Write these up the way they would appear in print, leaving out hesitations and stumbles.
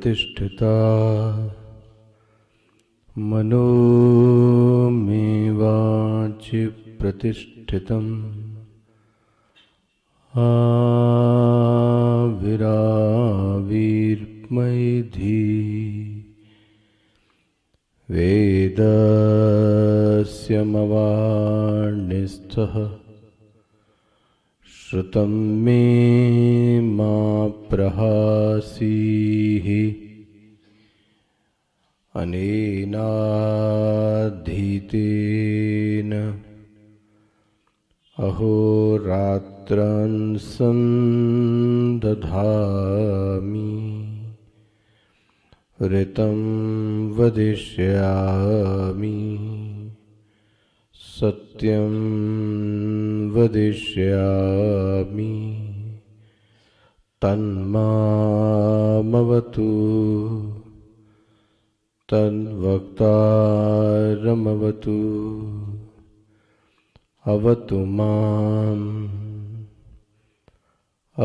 प्रतिष्ठिता मनो मे वाचि प्रतिष्ठितम् आविराविर्मैधि वेदस्य मवार्णिस्थः श्रुतं मे मा प्रहासीः अनेनाधीतेन अहोरात्रं सन्दधामि ऋतं वदिष्यामि सत्यं वदिष्यामि तन्मामवतु तद्वक्तारमवतु अवतु माम्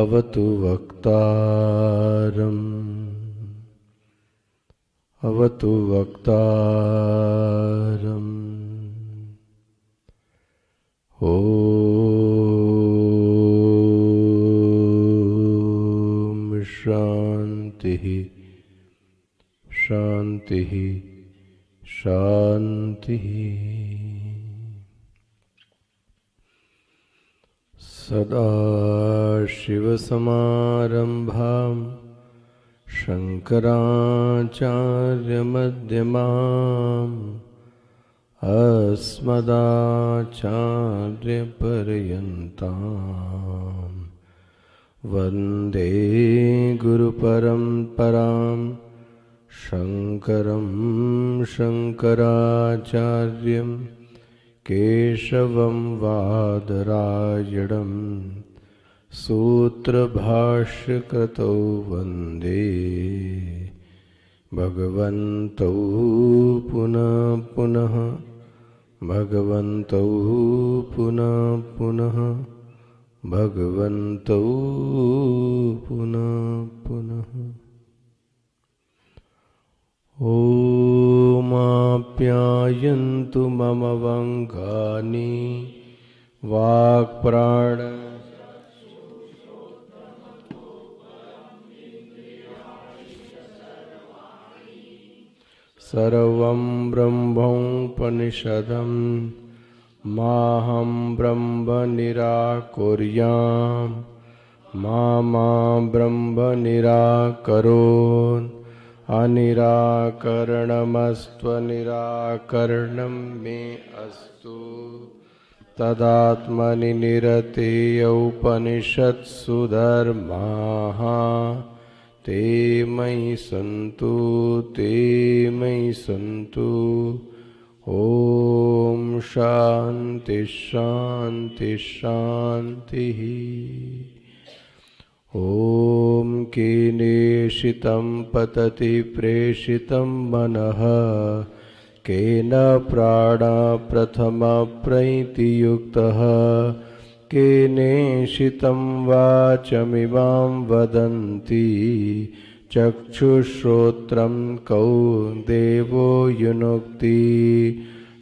अवतु वक्तारम् अवतु वक्तारम् ओम शांति शांति शांति। सदाशिवसमारम्भां शङ्कराचार्यमध्यमाम् अस्मदाचार्यपर्यन्तां वन्दे गुरुपरम्परां शङ्करं शङ्कराचार्यं केशवं वादरायणं सूत्रभाष्यकृतौ वन्दे भगवन्तौ पुनः पुनः भगवन्तौ पुनः पुनः भगवन्तौ पुनः पुनः। ओमाप्यायन्तु मम वङ्गानि वाक्प्राण सर्वं ब्रह्मोपनिषदं माहं ब्रह्म निराकुर्याम् मा ब्रह्म निराकरोत् अनिराकरणमस्त्वनिराकरणं मे अस्तु तदात्मनि निरतेय उपनिषत्सु धर्माः ते मयि सन्तु ते मयि सन्तु। ओम शांति शांति शांतिः। ओम केनेषितं पतति प्रेषितं मनः केन प्राणा प्रथम प्रैतियुक्तः केनेषितं वाचमिमां वदन्ति चक्षुश्रोत्रं कौ देवो युनक्ति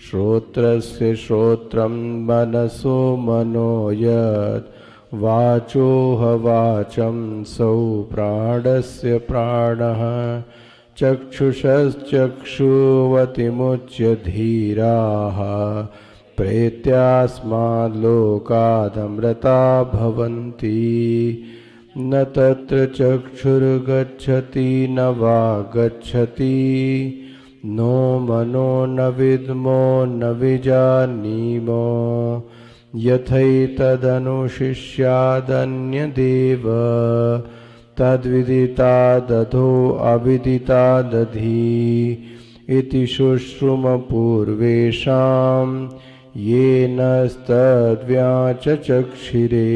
श्रोत्रस्य श्रोत्रं मनसो मनो यत् वाचोह वाचं सौ प्राणस्य प्राणः चक्षुषश्चक्षुवतिमुच्य धीराः प्रेत्यास्माल्लोकादमृता भवन्ति न तत्र चक्षुर्गच्छति न वा गच्छति नो मनो न विद्मो न विजानीमो यथैतदनुशिष्यादन्यदेव तद्विदितादधो अविदितादधि इति शुश्रुमपूर्वेषां येनस्तद्व्याचचक्षिरे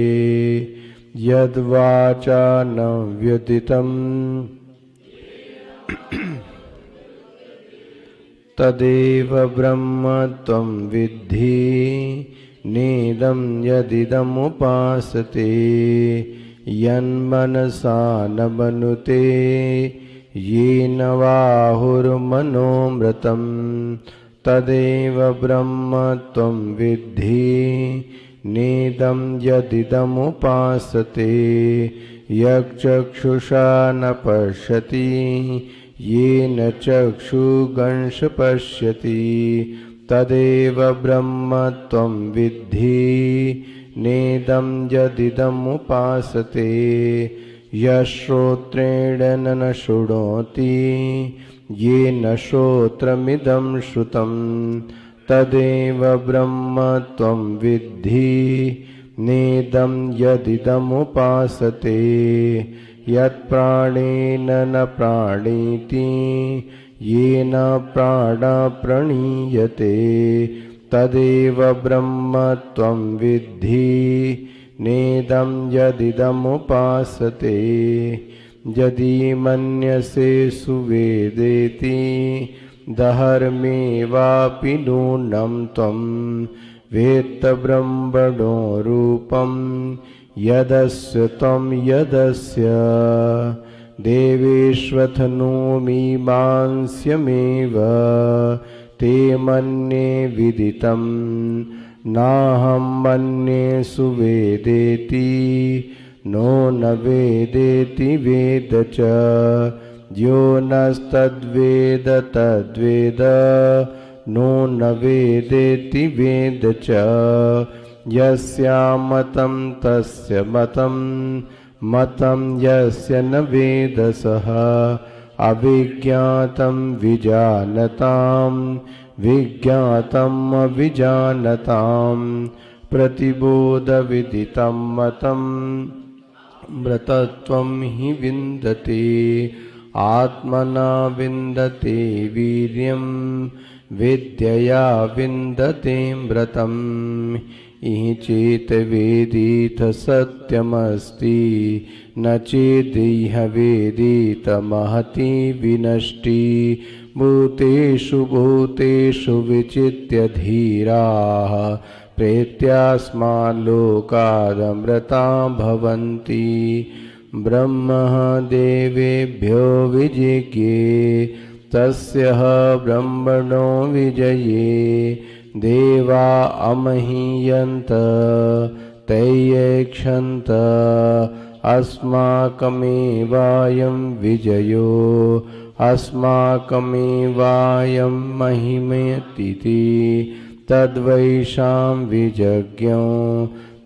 यद्वाचा न व्यदितम् तदेव ब्रह्म त्वं विद्धि नेदं यदिदमुपासते यन्मनसा न मनुते येन वाहुर्मनोमृतं तदेव ब्रह्म त्वं विद्धि नेदं यदिदमुपासते यच्चक्षुषा न पश्यति येन चक्षुगंश पश्यति तदेव ब्रह्म त्वं विद्धि नेदं यदिदमुपासते यश्रोत्रेण न शृणोति येन श्रोत्रमिदं श्रुतं तदेव ब्रह्म त्वं विद्धि नेदं यदिदमुपासते यत्प्राणेन न प्राणीति येन प्राणः प्रणीयते तदेव ब्रह्म त्वं विद्धि नेदं यदिदमुपासते यदि मन्यसे सुवेदेति दहर्मेवापि नूनं त्वं वेत्त ब्रह्मणो रूपं यदस्य त्वं यदस्य देवेष्वथनोमीमांस्यमेव ते मन्ये विदितं नाहं मन्ये सुवेदेति नो न वेदेति वेद च यो नस्तद्वेद तद्वेद नो न वेदेति वेद च यस्यामतं तस्य मतं मतं यस्य न वेद सः अविज्ञातं विजानतां विज्ञातम् अविजानतां प्रतिबोधविदितं मतं मृतत्वं हि विन्दते आत्मना विन्दते वीर्यं विद्यया विन्दते मृतम् इहि चेत् वेदीथ सत्यमस्ति न चेदिह वेदीत महती विनष्टि भूतेषु भूतेषु विचित्य धीराः प्रेत्यास्माल्लोकादमृता भवन्ति ब्रह्मः देवेभ्यो विजिज्ञे तस्य ब्रह्मणो विजये देवा अमहीयन्त तैयेक्षन्त अस्माकमेवायं विजयो अस्माकमेवायं महिमेतिति तद्वैषां विजज्ञो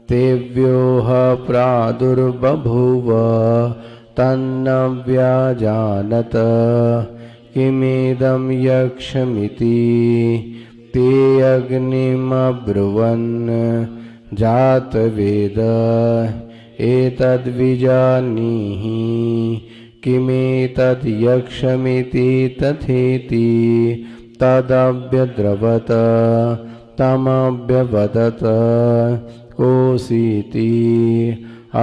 तेभ्योः प्रादुर्बभूव तन्न व्याजानत किमेदं यक्षमिति ते अग्निमब्रुवन् जातवेद एतद्विजानीहि किमेतद् यक्षमिति तथेति तदभ्यद्रवत तमभ्यवदत कोऽसीति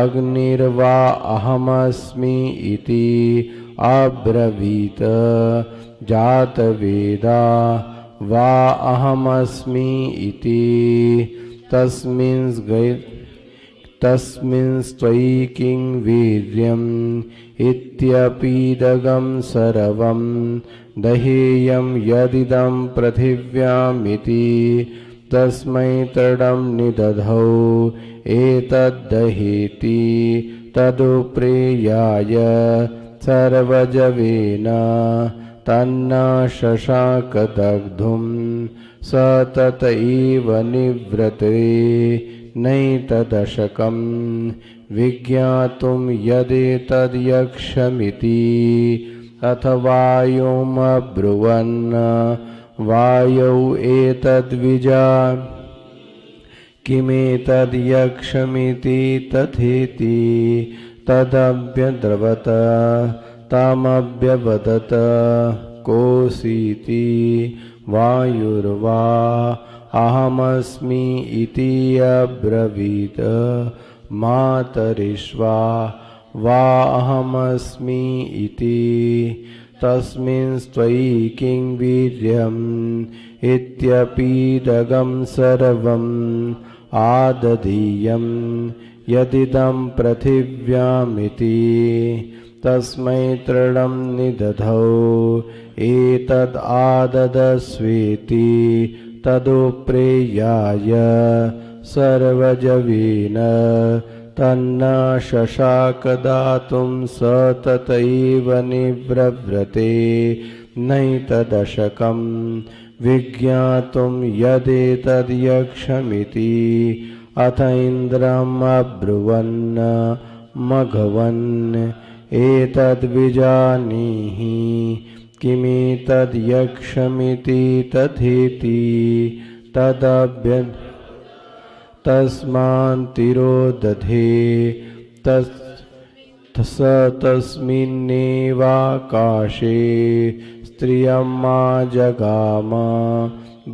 अग्निर्वा अहमस्मि इति अब्रवीत जातवेदा वा अहमस्मि इति तस्मिंस्त्वयि किं वीर्यम् इत्यपीदगं सर्वं दहेयं यदिदं पृथिव्यामिति तस्मै तृणं निदधौ एतद्दहेति तदुप्रेयाय सर्वजवेन तन्न शशाकदग्धुं स तत एव निव्रते नैतदशकं विज्ञातुं यदेतद्यक्षमिति अथ वायुमब्रुवन् वायौ एतद्विजा किमेतद्यक्षमिति तथेति तदभ्यद्रवत तमभ्यवदत कोऽसीति वायुर्वा अहमस्मि इति अब्रवीत मातरिश्वा वा अहमस्मि इति तस्मिंस्त्वयि किं वीर्यम् इत्यपीदगं सर्वम् आदधीयं यदिदं पृथिव्यामिति तस्मै तृणं निदधौ एतद् आददस्वेति तदुप्रेयाय सर्वजवेन तन्न शशाकदातुं स ततैव निव्रव्रते नैतदशकं विज्ञातुं यदेतद्यक्षमिति अथ इन्द्रम् अब्रुवन् मघवन् एतद्विजानीहि किमेतद्यक्षमिति तथेति तदभ्य तस्मान्तिरोदधे स तस्मिन्नेवाकाशे स्त्रियम्मा जगाम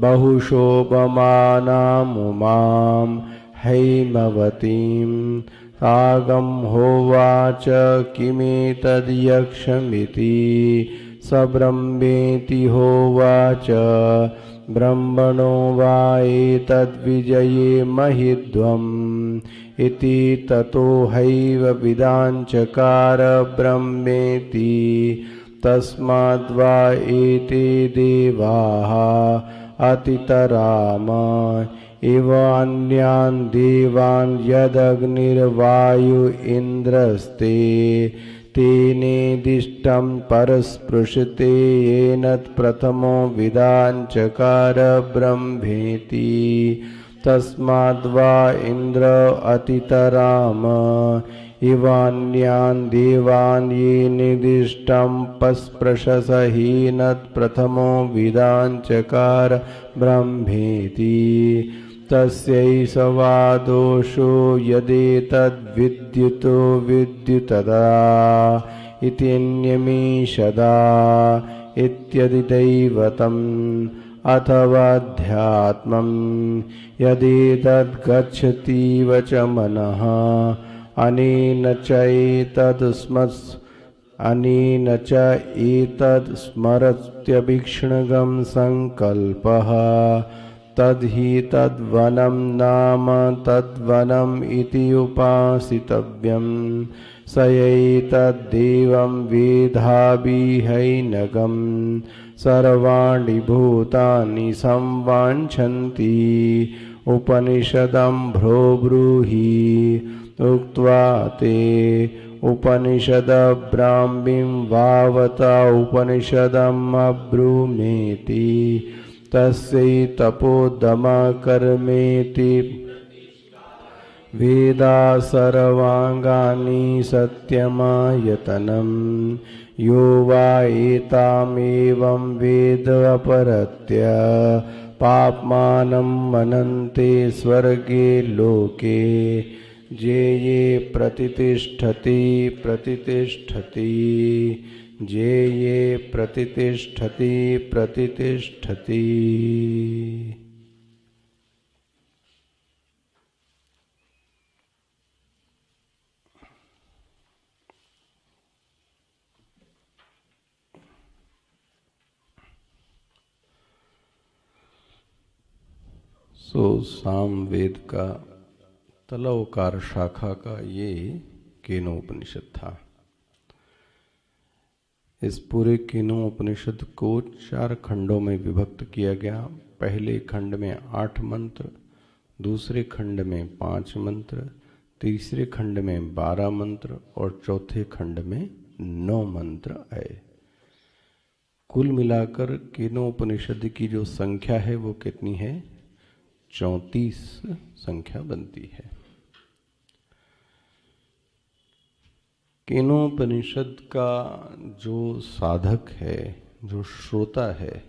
बहुशोभमानामुमां हैमवतीं तागं होवाच किमेतद्यक्षमिति स ब्रह्मेति होवाच ब्रह्मणो वा एतद्विजये महिध्वम् इति ततो हैव विदाञ्चकार ब्रह्मेति तस्माद्वा एते देवाः अतितराम इव अन्यान् देवान् यदग्निर्वायु इन्द्रस्ते तेनेदिष्टं परस्पृशते येन प्रथमो विदाञ्चकार ब्रह्मेति तस्माद्वा इन्द्र अतितराम इवान्यान् देवान् ये निर्दिष्टं पस्पृशस हीन प्रथमो विदाञ्चकार ब्रह्मेति तस्यैष वा दोषो यदेतद्विद्युतो विद्युतदा इत्यन्यमीषदा इत्यदिदैवतम् अथवाध्यात्मं यदेतद्गच्छतीव च मनः अनेन च एतत् स्मरत्यभीक्ष्णगं संकल्पः तद्धि तद्वनं नाम तद्वनम् इति उपासितव्यं स एतद्देवं वेदाभिहैनगं सर्वाणि भूतानि संवाञ्छन्ति उपनिषदं भ्रो ब्रूहि उक्त्वा ते उपनिषद ब्राह्मीं वावता उपनिषदम् अब्रूमेति तस्यै तपोदमा कर्मेति वेदा सर्वाङ्गानि सत्यमायतनं यो वा एतामेवं वेद अपरत्य पाप्मानं मनन्ते स्वर्गे लोके जे ये प्रतितिष्ठति जे ये प्रतितिष्ठति सो सामवेद का तलवकार शाखा का ये केनोपनिषद था। इस पूरे केनो उपनिषद को 4 खंडों में विभक्त किया गया। पहले खंड में 8 मंत्र, दूसरे खंड में 5 मंत्र, तीसरे खंड में 12 मंत्र और चौथे खंड में 9 मंत्र आए। कुल मिलाकर केनोपनिषद की जो संख्या है वो कितनी है? 34 संख्या बनती है। केनोपनिषद का जो साधक है, जो श्रोता है,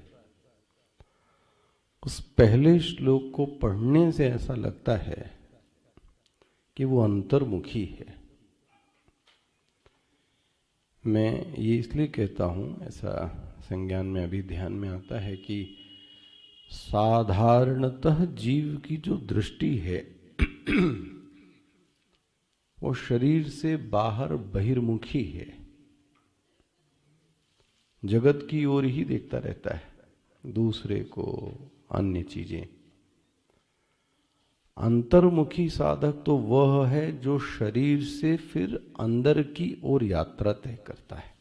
उस पहले श्लोक को पढ़ने से ऐसा लगता है कि वो अंतर्मुखी है। मैं ये इसलिए कहता हूँ, ऐसा संज्ञान में अभी ध्यान में आता है कि साधारणतः जीव की जो दृष्टि है वो शरीर से बाहर बहिर्मुखी है, जगत की ओर ही देखता रहता है, दूसरे को, अन्य चीजें। अंतर्मुखी साधक तो वह है जो शरीर से फिर अंदर की ओर यात्रा तय करता है,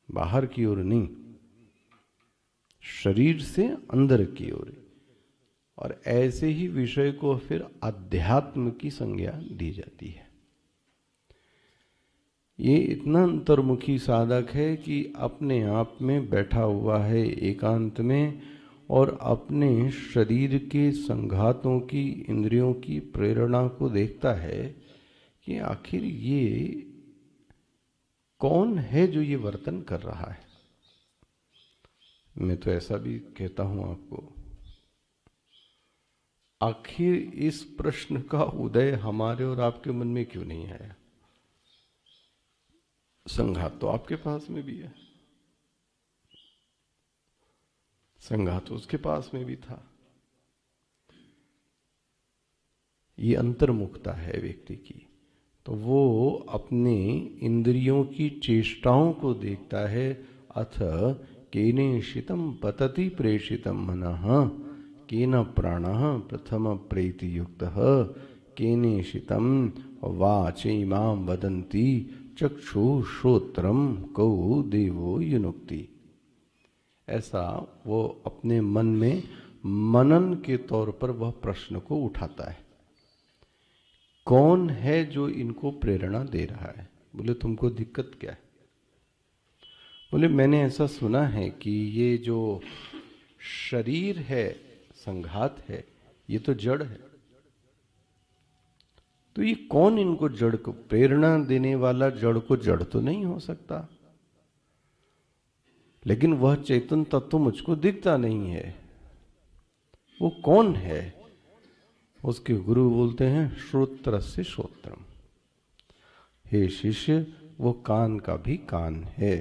बाहर की ओर नहीं, शरीर से अंदर की ओर। और ऐसे ही विषय को फिर अध्यात्म की संज्ञा दी जाती है। ये इतना अंतर्मुखी साधक है कि अपने आप में बैठा हुआ है एकांत में, और अपने शरीर के संघातों की, इंद्रियों की प्रेरणा को देखता है कि आखिर ये कौन है जो ये वर्तन कर रहा है। मैं तो ऐसा भी कहता हूं आपको, आखिर इस प्रश्न का उदय हमारे और आपके मन में क्यों नहीं आया? संघात तो आपके पास में भी है, संघात उसके पास में भी था। ये अंतर्मुखता है व्यक्ति की, तो वो अपने इंद्रियों की चेष्टाओं को देखता है। अथ केनेशितम पतति प्रेषितम मनः केन प्राणः प्रथम प्रेति युक्तः केनेशितम वाचैमां वदन्ति चक्षु श्रोत्रम कौ देवो युनुक्ति। ऐसा वो अपने मन में मनन के तौर पर वह प्रश्न को उठाता है, कौन है जो इनको प्रेरणा दे रहा है? बोले तुमको दिक्कत क्या है? बोले मैंने ऐसा सुना है कि ये जो शरीर है, संघात है, ये तो जड़ है। तो ये कौन इनको जड़ को प्रेरणा देने वाला? जड़ को जड़ तो नहीं हो सकता, लेकिन वह चेतन तत्व मुझको दिखता नहीं है। वो कौन है? उसके गुरु बोलते हैं श्रोत्रस्य श्रोत्रम। हे शिष्य, वो कान का भी कान है,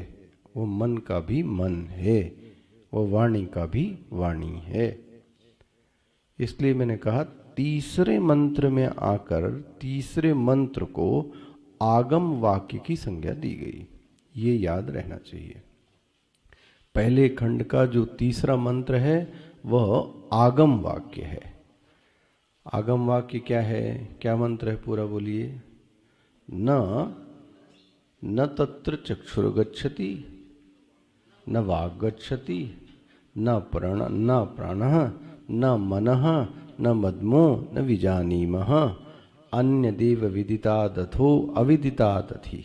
वो मन का भी मन है, वो वाणी का भी वाणी है। इसलिए मैंने कहा तीसरे मंत्र में आकर तीसरे मंत्र को आगम वाक्य की संज्ञा दी गई, ये याद रहना चाहिए। पहले खंड का जो तीसरा मंत्र है वह आगम वाक्य है। आगम वाक्य क्या है? क्या मंत्र है? पूरा बोलिए। न तत्र चक्षुर्गच्छति न वाग गच्छति न प्राणः न मनः न मद्मो न विजानीमः अन्य देव विदितादथो अविदितादथि।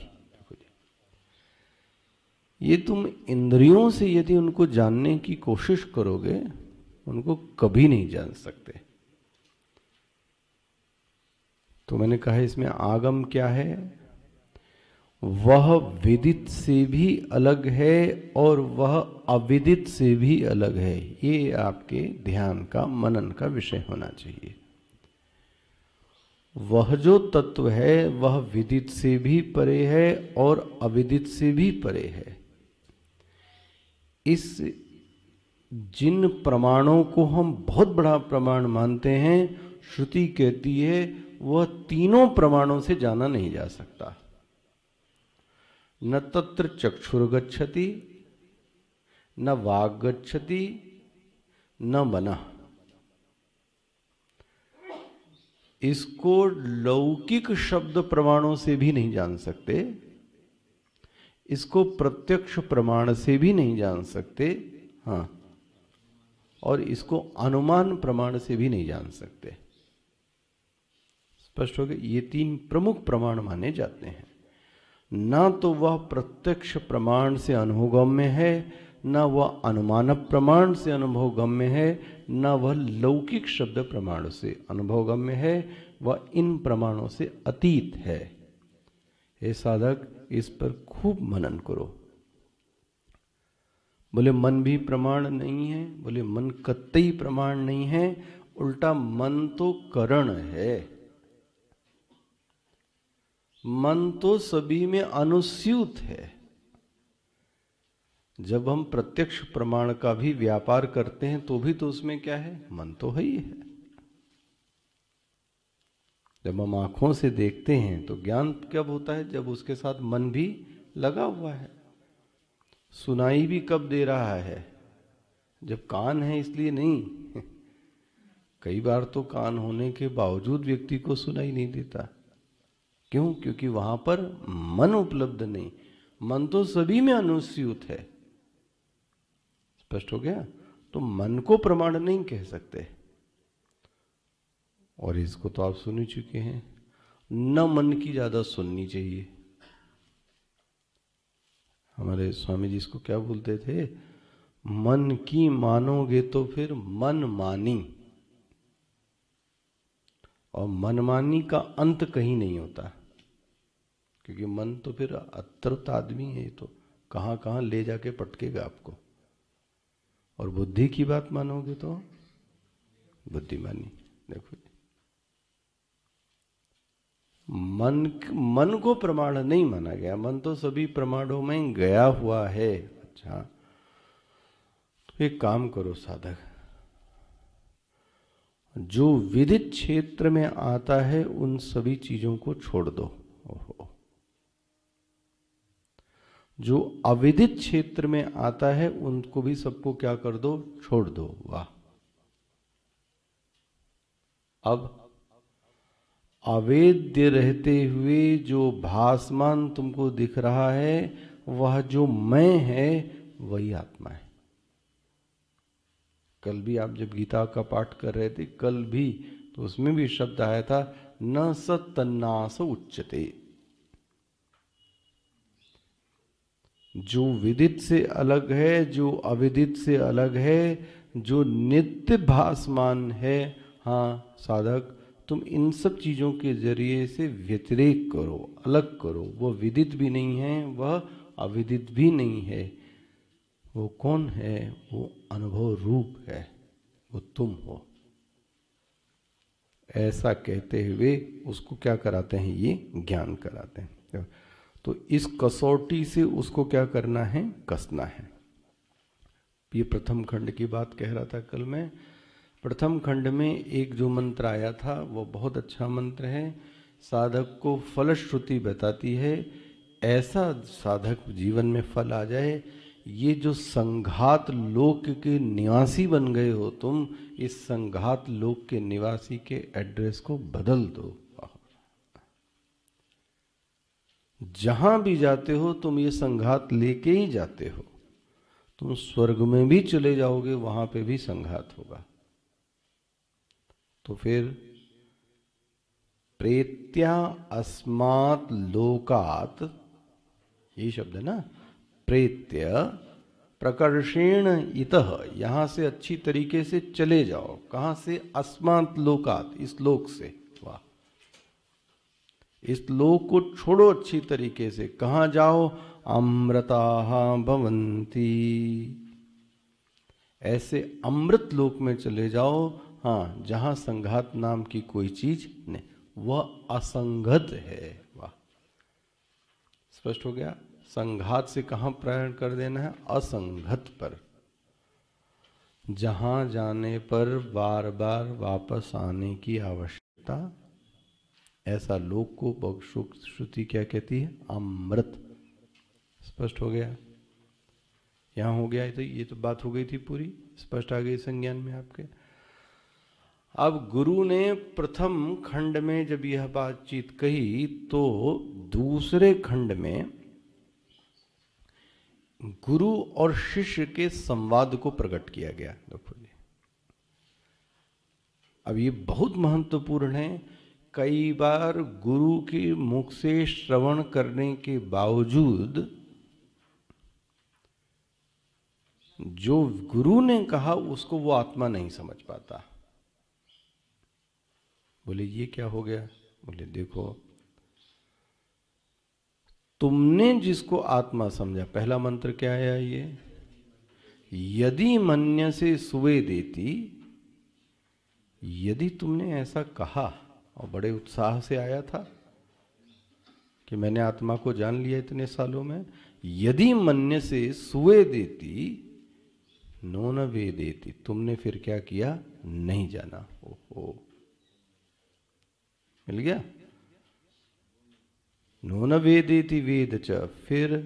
ये तुम इंद्रियों से यदि उनको जानने की कोशिश करोगे, उनको कभी नहीं जान सकते। तो मैंने कहा इसमें आगम क्या है? वह विदित से भी अलग है और वह अविदित से भी अलग है। ये आपके ध्यान का, मनन का विषय होना चाहिए। वह जो तत्व है वह विदित से भी परे है और अविदित से भी परे है। इस जिन प्रमाणों को हम बहुत बड़ा प्रमाण मानते हैं, श्रुति कहती है वह तीनों प्रमाणों से जाना नहीं जा सकता। न तत्र चक्षुर्गच्छति न वाग गच्छति न मनः। इसको लौकिक शब्द प्रमाणों से भी नहीं जान सकते, इसको प्रत्यक्ष प्रमाण से भी नहीं जान सकते, हाँ, और इसको अनुमान प्रमाण से भी नहीं जान सकते। स्पष्ट हो गया? ये तीन प्रमुख प्रमाण माने जाते हैं। ना तो वह प्रत्यक्ष प्रमाण से अनुभवगम्य है, ना वह अनुमान प्रमाण से अनुभवगम्य है, ना वह लौकिक शब्द प्रमाण से अनुभवगम्य है, वह इन प्रमाणों से अतीत है। हे साधक, इस पर खूब मनन करो। बोले मन भी प्रमाण नहीं है, बोले मन कतई प्रमाण नहीं है, उल्टा मन तो करण है, मन तो सभी में अनुस्यूत है। जब हम प्रत्यक्ष प्रमाण का भी व्यापार करते हैं तो भी तो उसमें क्या है? मन तो है ही है। जब हम आंखों से देखते हैं तो ज्ञान कब होता है? जब उसके साथ मन भी लगा हुआ है। सुनाई भी कब दे रहा है? जब कान है इसलिए नहीं। कई बार तो कान होने के बावजूद व्यक्ति को सुनाई नहीं देता। क्यों? क्योंकि वहां पर मन उपलब्ध नहीं। मन तो सभी में अनुस्यूत है। स्पष्ट हो गया? तो मन को प्रमाण नहीं कह सकते। और इसको तो आप सुन ही चुके हैं, न मन की ज्यादा सुननी चाहिए। हमारे स्वामी जी इसको क्या बोलते थे? मन की मानोगे तो फिर मन मानी, और मनमानी का अंत कहीं नहीं होता। क्योंकि मन तो फिर अतृप्त आदमी है, तो कहां कहां ले जाके पटकेगा आपको। और बुद्धि की बात मानोगे तो बुद्धिमानी। देखो, मन को प्रमाण नहीं माना गया। मन तो सभी प्रमाणों में गया हुआ है। अच्छा, तो एक काम करो साधक, जो विदित क्षेत्र में आता है उन सभी चीजों को छोड़ दो। ओहो, जो अविदित क्षेत्र में आता है उनको भी सबको क्या कर दो? छोड़ दो। वाह! अब अवेद्य रहते हुए जो भासमान तुमको दिख रहा है, वह जो मैं है वही आत्मा है। कल भी आप जब गीता का पाठ कर रहे थे, कल भी तो उसमें भी शब्द आया था, न सत्तन्नास उच्चते। जो विदित से अलग है, जो अविदित से अलग है, जो नित्य भासमान है, हाँ साधक, तुम इन सब चीजों के जरिए से व्यतिरेक करो, अलग करो। वो विदित भी नहीं है, वह अविदित भी नहीं है। वो कौन है? वो अनुभव रूप है, वो तुम हो। ऐसा कहते हुए उसको क्या कराते हैं? ये ज्ञान कराते हैं। तो इस कसौटी से उसको क्या करना है? कसना है। ये प्रथम खंड की बात कह रहा था कल मैं। प्रथम खंड में एक जो मंत्र आया था वो बहुत अच्छा मंत्र है। साधक को फलश्रुति बताती है, ऐसा साधक जीवन में फल आ जाए। ये जो संघात लोक के निवासी बन गए हो तुम, इस संघात लोक के निवासी के एड्रेस को बदल दो। जहां भी जाते हो तुम ये संघात लेके ही जाते हो। तुम स्वर्ग में भी चले जाओगे, वहां पे भी संघात होगा। तो फिर प्रेत्या अस्मात् लोकात्, ये शब्द है ना, प्रेत्य प्रकर्षेण इतः, यहां से अच्छी तरीके से चले जाओ। कहां से? अस्मात् लोकात्, इस लोक से। वाह! इस लोक को छोड़ो अच्छी तरीके से। कहां जाओ? अमृताः भवन्ति, ऐसे अमृत लोक में चले जाओ। हाँ, जहां संघात नाम की कोई चीज नहीं, वह असंगत है। वाह! स्पष्ट हो गया? संघात से कहां प्रयाण कर देना है? असंगत पर। जहां जाने पर बार बार वापस आने की आवश्यकता, ऐसा लोक को श्रुति क्या कहती है? अमृत। स्पष्ट हो गया? यहां हो गया। तो ये तो बात हो गई थी पूरी, स्पष्ट आ गई संज्ञान में आपके। अब गुरु ने प्रथम खंड में जब यह बातचीत कही, तो दूसरे खंड में गुरु और शिष्य के संवाद को प्रकट किया गया। देखो जी, अब ये बहुत महत्वपूर्ण है। कई बार गुरु के मुख से श्रवण करने के बावजूद जो गुरु ने कहा उसको वो आत्मा नहीं समझ पाता। बोले ये क्या हो गया? बोले देखो, तुमने जिसको आत्मा समझा, पहला मंत्र क्या आया ये, यदि मन्य से सुवे देती, यदि तुमने ऐसा कहा और बड़े उत्साह से आया था कि मैंने आत्मा को जान लिया इतने सालों में, यदि मन्य से सुवे देती नो न वे देती, तुमने फिर क्या किया? नहीं जाना। ओहो, मिल गया। नो न वेदेति वेद च, फिर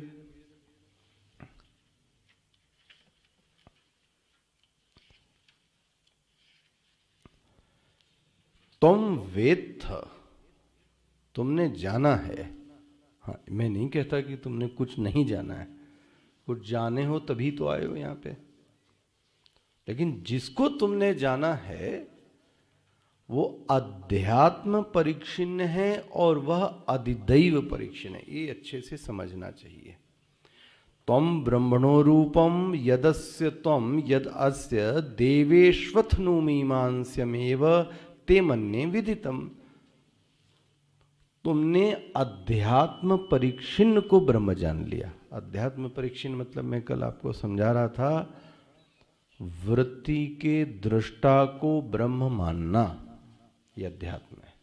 तुम वेद था, तुमने जाना है। हाँ, मैं नहीं कहता कि तुमने कुछ नहीं जाना है, कुछ जाने हो तभी तो आए हो यहां पे। लेकिन जिसको तुमने जाना है वो अध्यात्म परिच्छिन्न है और वह अधिदैव परिच्छिन्न है। ये अच्छे से समझना चाहिए। त्वं ब्रह्मणो रूपम यदस्य त्वं यद अस्य देवेश्वथनु मीमांस्यमेव ते मन्ये विदितम। तुमने अध्यात्म परिच्छिन्न को ब्रह्म जान लिया। अध्यात्म परिच्छिन्न मतलब मैं कल आपको समझा रहा था, वृत्ति के दृष्टा को ब्रह्म मानना, ये अध्यात्म है।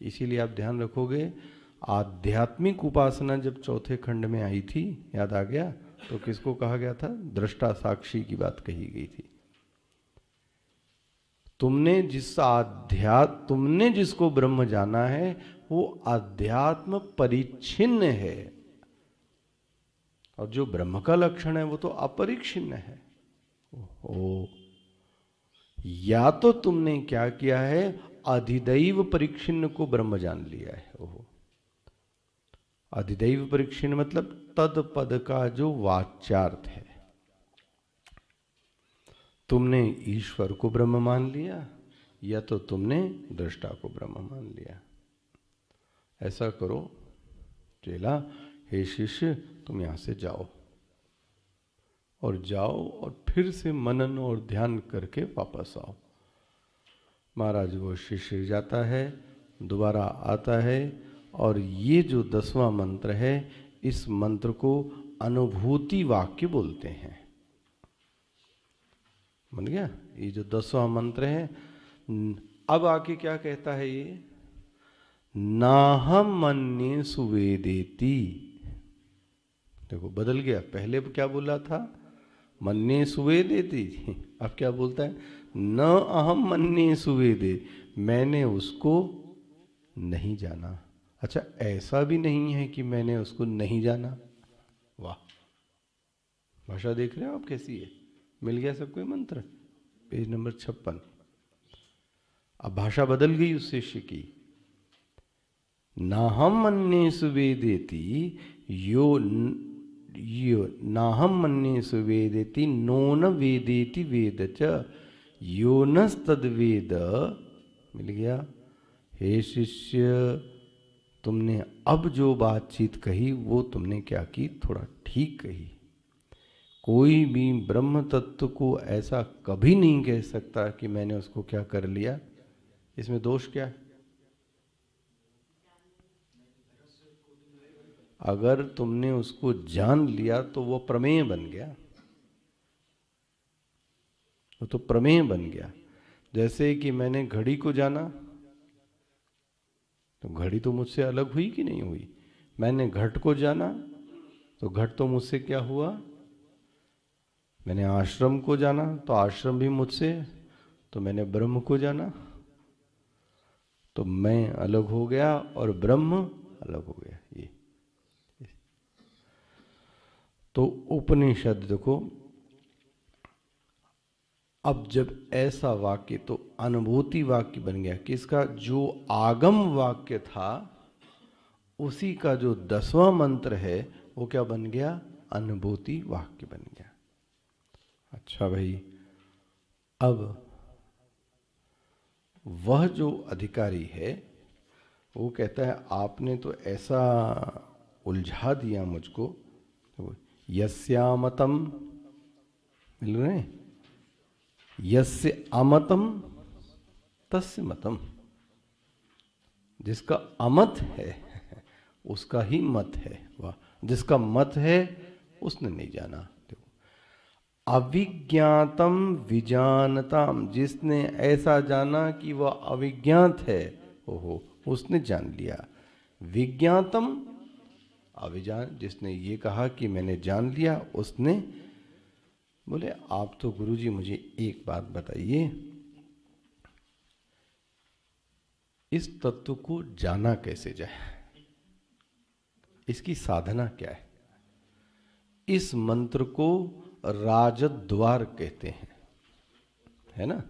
इसीलिए आप ध्यान रखोगे, आध्यात्मिक उपासना जब चौथे खंड में आई थी, याद आ गया, तो किसको कहा गया था? दृष्टा साक्षी की बात कही गई थी। तुमने जिसको ब्रह्म जाना है वो अध्यात्म परिच्छिन्न है, और जो ब्रह्म का लक्षण है वो तो अपरिच्छिन्न है। ओ, या तो तुमने क्या किया है? अधिदैव परिच्छिन्न को ब्रह्म जान लिया है। ओहो, अधिदैव परिच्छिन्न मतलब तद पद का जो वाच्यार्थ है। तुमने ईश्वर को ब्रह्म मान लिया या तो तुमने दृष्टा को ब्रह्म मान लिया। ऐसा करो चेला, हे शिष्य, तुम यहां से जाओ और फिर से मनन और ध्यान करके वापस आओ। महाराज वो शिष्य जाता है, दोबारा आता है, और ये जो 10वां मंत्र है, इस मंत्र को अनुभूति वाक्य बोलते हैं। बन गया ये जो 10वां मंत्र है। अब आके क्या कहता है ये? नाहम मन्ये सुवेदेति। देखो बदल गया, पहले क्या बोला था? मन्ये सुवेदेति, अब क्या बोलता है? न अहम मन्ये सुवेदे, मैंने उसको नहीं जाना। अच्छा, ऐसा भी नहीं है कि मैंने उसको नहीं जाना। वाह, भाषा देख रहे हो आप कैसी है? मिल गया सबको मंत्र, पेज नंबर 56। अब भाषा बदल गई उस शिष्य की। नाहम मन्ये सुवेदेति यो नाहम मन्ये सुवेदेति नो न वेदेति वेद च यो नस्तद वेद। मिल गया। हे शिष्य, तुमने अब जो बातचीत कही वो तुमने क्या की? थोड़ा ठीक कही। कोई भी ब्रह्म तत्व को ऐसा कभी नहीं कह सकता कि मैंने उसको क्या कर लिया। इसमें दोष क्या है? अगर तुमने उसको जान लिया तो वो प्रमेय बन गया, वो तो प्रमेय बन गया। जैसे कि मैंने घड़ी को जाना, तो घड़ी तो मुझसे अलग हुई कि नहीं हुई। मैंने घट को जाना, तो घट तो मुझसे क्या हुआ? मैंने आश्रम को जाना, तो आश्रम भी मुझसे, तो मैंने ब्रह्म को जाना, तो मैं अलग हो गया और ब्रह्म अलग हो गया। ये तो उपनिषद देखो, अब जब ऐसा वाक्य, तो अनुभूति वाक्य बन गया किसका? जो आगम वाक्य था उसी का जो 10वां मंत्र है वो क्या बन गया? अनुभूति वाक्य बन गया। अच्छा भाई, अब वह जो अधिकारी है वो कहता है आपने तो ऐसा उलझा दिया मुझको, यस्यामतम, मिल रहे, यस्य अमतम तस्य मतम, जिसका अमत है उसका ही मत है। वाह, जिसका मत है उसने नहीं जाना। देखो, अविज्ञातम विजानताम, जिसने ऐसा जाना कि वह अविज्ञात है, ओहो, उसने जान लिया। विज्ञातम, अविजान, जिसने ये कहा कि मैंने जान लिया, उसने बोले आप तो गुरुजी मुझे एक बात बताइए, इस तत्व को जाना कैसे जाए, इसकी साधना क्या है। इस मंत्र को राजद्वार कहते हैं, है ना।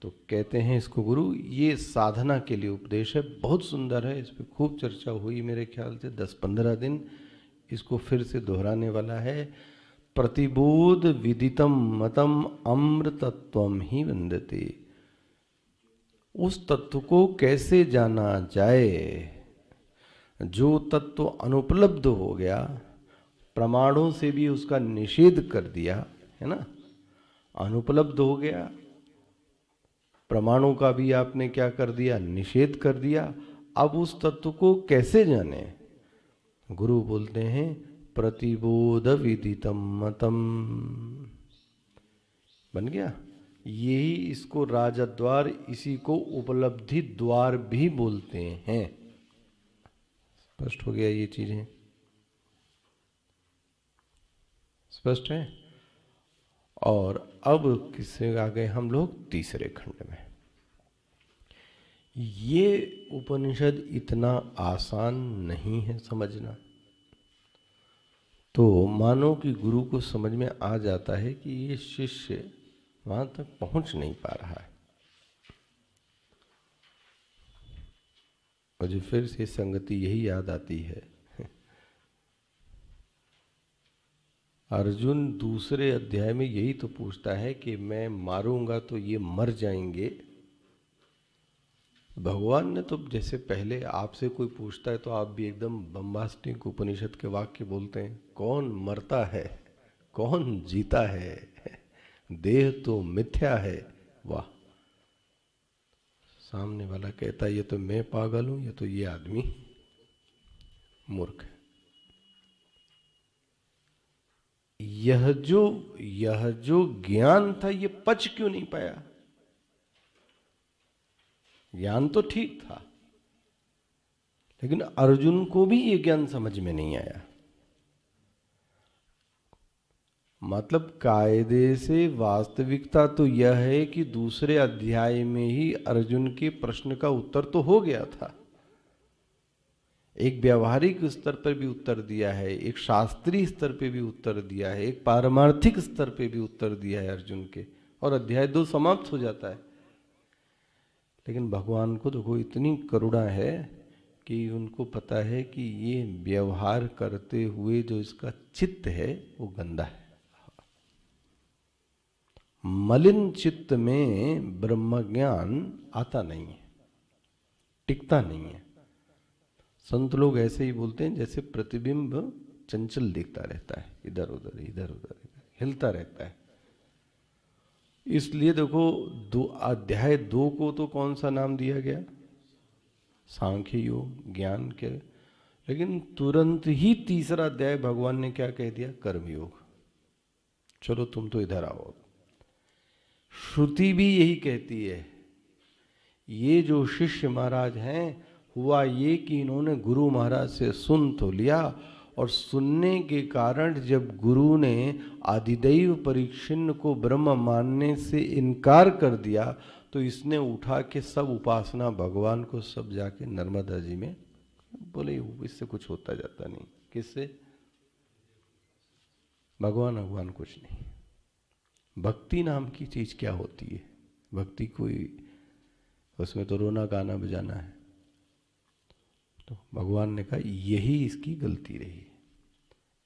तो कहते हैं इसको गुरु, ये साधना के लिए उपदेश है, बहुत सुंदर है, इस पर खूब चर्चा हुई, मेरे ख्याल से 10-15 दिन इसको फिर से दोहराने वाला है। प्रतिबोध विदितम मतम अमृतत्वम ही वंदते, उस तत्व को कैसे जाना जाए जो तत्व अनुपलब्ध हो गया, प्रमाणों से भी उसका निषेध कर दिया, है ना। अनुपलब्ध हो गया, प्रमाणों का भी आपने क्या कर दिया, निषेध कर दिया। अब उस तत्व को कैसे जाने, गुरु बोलते हैं प्रतिबोध विदितम मतम, बन गया। यही इसको राजद्वार, इसी को उपलब्धि द्वार भी बोलते हैं। स्पष्ट हो गया ये चीजें, स्पष्ट है। और अब किससे आ गए हम लोग, तीसरे खंड में। ये उपनिषद इतना आसान नहीं है समझना। तो मानो कि गुरु को समझ में आ जाता है कि ये शिष्य वहां तक पहुंच नहीं पा रहा है। मुझे फिर से संगति यही याद आती है, अर्जुन दूसरे अध्याय में यही तो पूछता है कि मैं मारूंगा तो ये मर जाएंगे। भगवान ने तो जैसे पहले आपसे कोई पूछता है तो आप भी एकदम बम्बास्टिक उपनिषद के वाक्य बोलते हैं, कौन मरता है कौन जीता है, देह तो मिथ्या है। वाह, सामने वाला कहता है ये तो मैं पागल हूं, ये तो ये आदमी मूर्ख है। यह जो ज्ञान था ये पच क्यों नहीं पाया। ज्ञान तो ठीक था, लेकिन अर्जुन को भी ये ज्ञान समझ में नहीं आया। मतलब कायदे से वास्तविकता तो यह है कि दूसरे अध्याय में ही अर्जुन के प्रश्न का उत्तर तो हो गया था। एक व्यवहारिक स्तर पर भी उत्तर दिया है, एक शास्त्रीय स्तर पे भी उत्तर दिया है, एक पारमार्थिक स्तर पे भी उत्तर दिया है अर्जुन के, और अध्याय 2 समाप्त हो जाता है। लेकिन भगवान को देखो इतनी करुणा है कि उनको पता है कि ये व्यवहार करते हुए जो इसका चित्त है वो गंदा है। मलिन चित्त में ब्रह्म ज्ञान आता नहीं है, टिकता नहीं है। संत लोग ऐसे ही बोलते हैं जैसे प्रतिबिंब चंचल दिखता रहता है, इधर उधर इधर उधर हिलता रहता है। इसलिए देखो अध्याय 2 को तो कौन सा नाम दिया गया, सांख्य योग, ज्ञान के, लेकिन तुरंत ही तीसरा अध्याय भगवान ने क्या कह दिया, कर्मयोग। चलो तुम तो इधर आओ। श्रुति भी यही कहती है। ये जो शिष्य महाराज हैं, हुआ ये कि इन्होंने गुरु महाराज से सुन तो लिया, और सुनने के कारण जब गुरु ने आदिदैव परीक्षिण को ब्रह्म मानने से इनकार कर दिया, तो इसने उठा के सब उपासना भगवान को सब जाके नर्मदा जी में बोले, इससे कुछ होता जाता नहीं। किससे? भगवान कुछ नहीं। भक्ति नाम की चीज क्या होती है? भक्ति कोई, उसमें तो रोना गाना बजाना है। तो भगवान ने कहा यही इसकी गलती रही,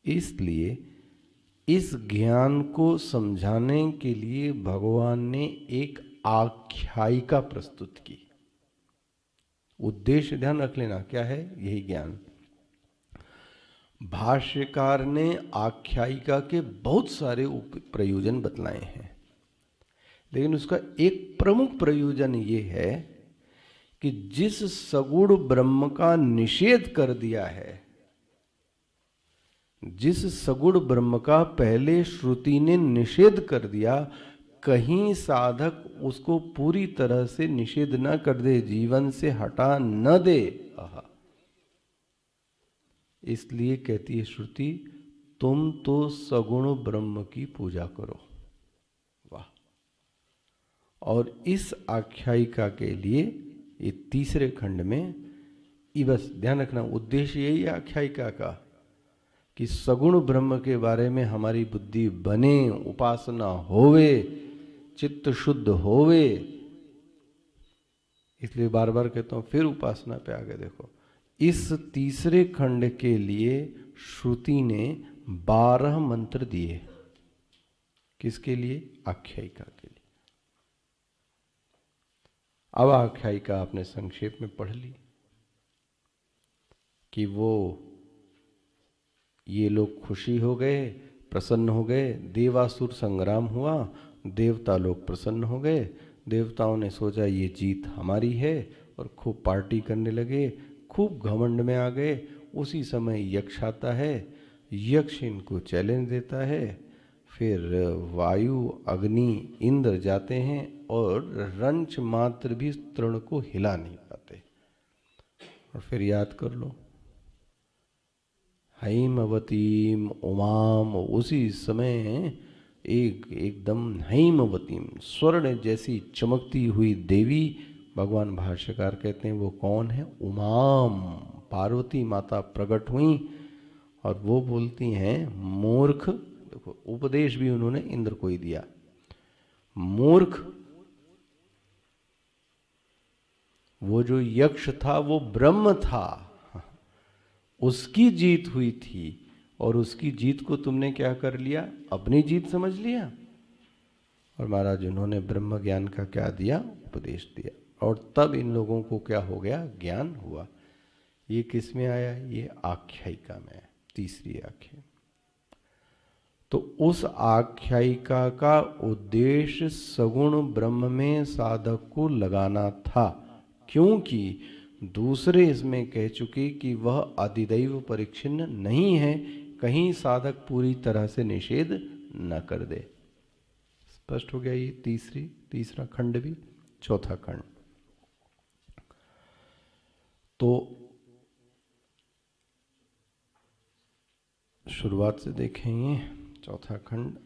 इसलिए इस ज्ञान को समझाने के लिए भगवान ने एक आख्यायिका प्रस्तुत की। उद्देश्य ध्यान रख लेना क्या है, यही ज्ञान। भाष्यकार ने आख्यायिका के बहुत सारे प्रयोजन बतलाए हैं, लेकिन उसका एक प्रमुख प्रयोजन ये है कि जिस सगुण ब्रह्म का निषेध कर दिया है, जिस सगुण ब्रह्म का पहले श्रुति ने निषेध कर दिया, कहीं साधक उसको पूरी तरह से निषेध न कर दे, जीवन से हटा न दे। इसलिए कहती है श्रुति, तुम तो सगुण ब्रह्म की पूजा करो। वाह। और इस आख्यायिका के लिए ये तीसरे खंड में, ये बस ध्यान रखना उद्देश्य यही है आख्यायिका का, कि सगुण ब्रह्म के बारे में हमारी बुद्धि बने, उपासना होवे, चित्त शुद्ध होवे। इसलिए बार बार कहता हूं, फिर उपासना पे आगे देखो। इस तीसरे खंड के लिए श्रुति ने 12 मंत्र दिए। किसके लिए? आख्यायिका के लिए। अब आख्यायिका आपने संक्षेप में पढ़ ली कि वो ये लोग खुशी हो गए, प्रसन्न हो गए, देवासुर संग्राम हुआ, देवता लोग प्रसन्न हो गए, देवताओं ने सोचा ये जीत हमारी है और खूब पार्टी करने लगे, खूब घमंड में आ गए। उसी समय यक्ष आता है, यक्ष इनको चैलेंज देता है, फिर वायु, अग्नि, इंद्र जाते हैं और रंच मात्र भी तृण को हिला नहीं पाते। और फिर याद कर लो, हैमवतीम उमाम, उसी समय एकदम हैमवतीम, स्वर्ण जैसी चमकती हुई देवी, भगवान भाष्यकार कहते हैं वो कौन है? उमाम, पार्वती माता प्रकट हुई और वो बोलती हैं, मूर्ख, देखो उपदेश भी उन्होंने इंद्र को ही दिया, मूर्ख, वो जो यक्ष था वो ब्रह्म था, उसकी जीत हुई थी और उसकी जीत को तुमने क्या कर लिया? अपनी जीत समझ लिया। और महाराज उन्होंने ब्रह्म ज्ञान का क्या दिया? उपदेश दिया। और तब इन लोगों को क्या हो गया? ज्ञान हुआ। ये किस में आया? ये आख्यायिका में, तीसरी आख्यायिका। तो उस आख्यायिका का उद्देश्य सगुण ब्रह्म में साधक को लगाना था, क्योंकि दूसरे इसमें कह चुके कि वह अधिदैव परिच्छिन्न नहीं है, कहीं साधक पूरी तरह से निषेध न कर दे। स्पष्ट हो गया? ये तीसरा खंड भी। चौथा खंड तो शुरुआत से देखेंगे। चौथा खंड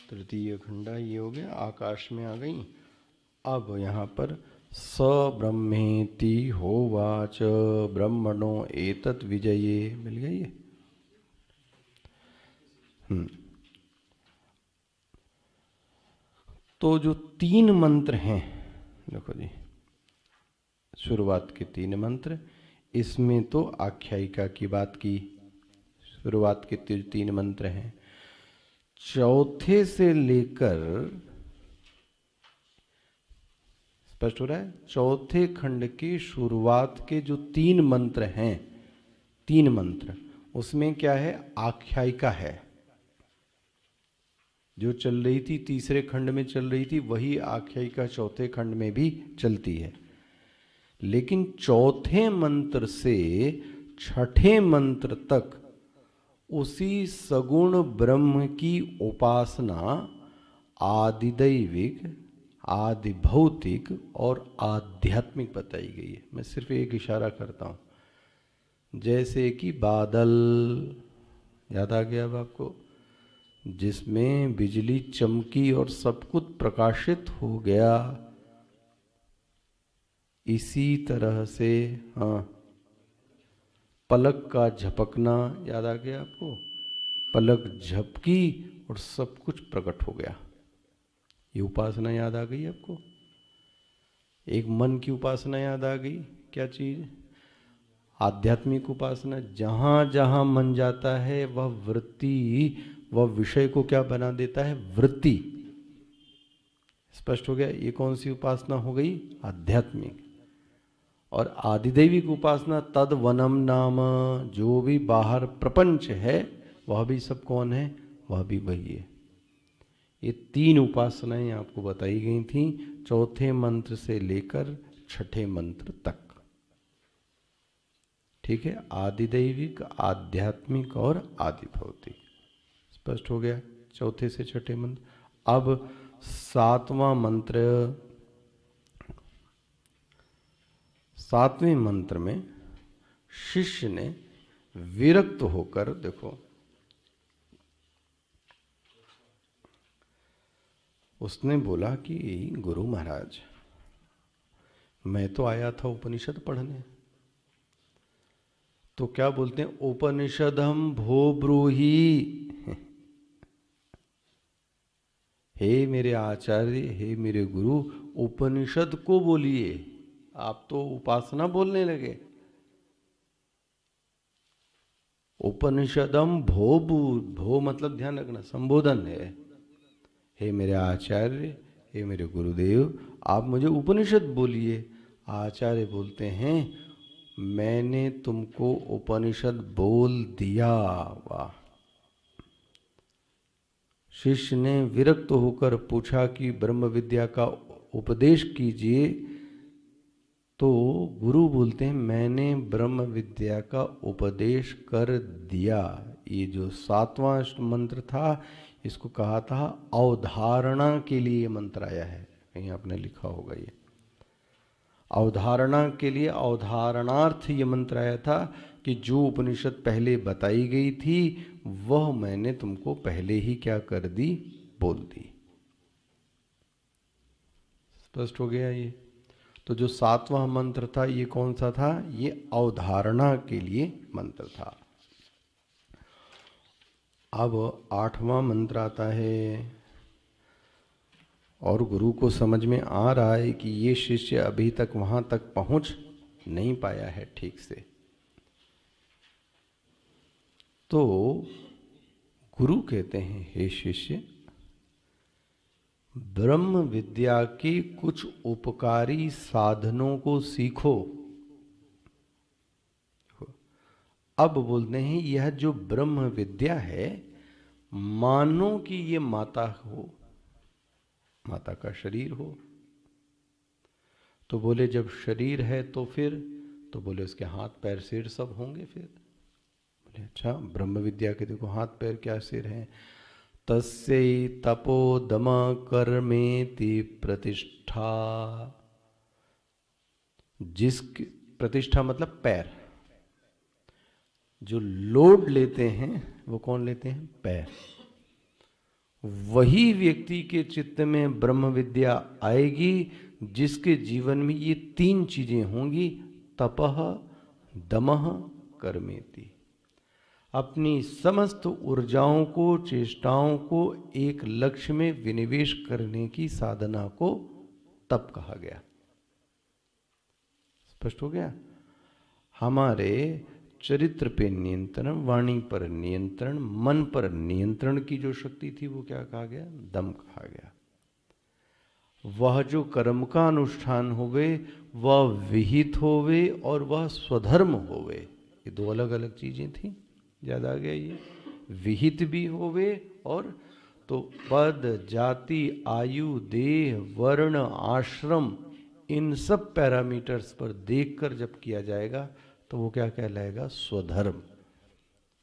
तृतीय खंडा ये हो गया, आकाश में आ गई। अब यहाँ पर स ब्रह्मेति होवाच ब्रह्मणो एतत् विजये, मिल गई ये। तो जो 3 मंत्र हैं, देखो जी, शुरुआत के 3 मंत्र, इसमें तो आख्यायिका की बात की, शुरुआत के 3 मंत्र हैं। चौथे से लेकर, स्पष्ट हो रहा है, चौथे खंड के शुरुआत के जो 3 मंत्र हैं, 3 मंत्र, उसमें क्या है? आख्यायिका है। जो चल रही थी तीसरे खंड में चल रही थी, वही आख्यायिका चौथे खंड में भी चलती है। लेकिन चौथे मंत्र से छठे मंत्र तक उसी सगुण ब्रह्म की उपासना आदिदैविक, आदि भौतिक और आध्यात्मिक बताई गई है। मैं सिर्फ एक इशारा करता हूँ, जैसे कि बादल, याद आ गया अब आपको, जिसमें बिजली चमकी और सब कुछ प्रकाशित हो गया, इसी तरह से, हाँ, पलक का झपकना याद आ गया आपको? पलक झपकी और सब कुछ प्रकट हो गया। ये उपासना याद आ गई आपको? एक मन की उपासना याद आ गई। क्या चीज? आध्यात्मिक उपासना। जहां जहां मन जाता है वह वृत्ति, वह विषय को क्या बना देता है? वृत्ति। स्पष्ट हो गया? ये कौन सी उपासना हो गई? आध्यात्मिक। और आदिदैविक उपासना तद वनम नाम, जो भी बाहर प्रपंच है वह भी सब कौन है? वह भी वही है। ये 3 उपासनाएं आपको बताई गई थी, चौथे मंत्र से लेकर छठे मंत्र तक। ठीक है? आदिदैविक, आध्यात्मिक और आदि भौतिक। स्पष्ट हो गया? चौथे से छठे मंत्र। अब 7वां मंत्र, 7वें मंत्र में शिष्य ने विरक्त होकर, देखो उसने बोला कि गुरु महाराज, मैं तो आया था उपनिषद पढ़ने। तो क्या बोलते हैं? उपनिषदम भो ब्रूहि। हे मेरे आचार्य, हे मेरे गुरु, उपनिषद को बोलिए। आप तो उपासना बोलने लगे। उपनिषदम भो, भो मतलब ध्यान रखना संबोधन है। हे मेरे आचार्य, हे मेरे गुरुदेव, आप मुझे उपनिषद बोलिए। आचार्य बोलते हैं, मैंने तुमको उपनिषद बोल दिया। वाह! शिष्य ने विरक्त होकर पूछा कि ब्रह्म विद्या का उपदेश कीजिए। तो गुरु बोलते हैं, मैंने ब्रह्म विद्या का उपदेश कर दिया। ये जो 7वां मंत्र था, इसको कहा था अवधारणा के लिए मंत्र आया है। कहीं आपने लिखा होगा ये अवधारणा के लिए, अवधारणार्थ ये मंत्र आया था कि जो उपनिषद पहले बताई गई थी वह मैंने तुमको पहले ही क्या कर दी? बोल दी। स्पष्ट हो गया ये? तो जो 7वां मंत्र था ये कौन सा था? ये अवधारणा के लिए मंत्र था। अब 8वां मंत्र आता है और गुरु को समझ में आ रहा है कि ये शिष्य अभी तक वहां तक पहुंच नहीं पाया है ठीक से। तो गुरु कहते हैं, हे शिष्य, ब्रह्म विद्या के कुछ उपकारी साधनों को सीखो। अब बोलते हैं, यह जो ब्रह्म विद्या है, मानो कि ये माता हो, माता का शरीर हो। तो बोले जब शरीर है तो फिर? तो बोले उसके हाथ पैर सिर सब होंगे फिर। बोले अच्छा, ब्रह्म विद्या के देखो हाथ पैर क्या सिर हैं। तस्यै तपो दम कर्मेति प्रतिष्ठा। जिसकी प्रतिष्ठा मतलब पैर, जो लोड लेते हैं वो कौन लेते हैं? पैर। वही व्यक्ति के चित्त में ब्रह्म विद्या आएगी जिसके जीवन में ये 3 चीजें होंगी, तपः दमः कर्मेति। अपनी समस्त ऊर्जाओं को, चेष्टाओं को एक लक्ष्य में विनिवेश करने की साधना को तप कहा गया। स्पष्ट हो गया? हमारे चरित्र पे नियंत्रण, वाणी पर नियंत्रण, मन पर नियंत्रण की जो शक्ति थी वो क्या कहा गया? दम कहा गया। वह जो कर्म का अनुष्ठान होवे वह विहित होवे और वह स्वधर्म होवे। ये 2 अलग अलग चीजें थी। याद आ गया? ये विहित भी होवे और तो पद, जाति, आयु, देह, वर्ण, आश्रम, इन सब पैरामीटर्स पर देखकर जब किया जाएगा तो वो क्या कहलाएगा? स्वधर्म।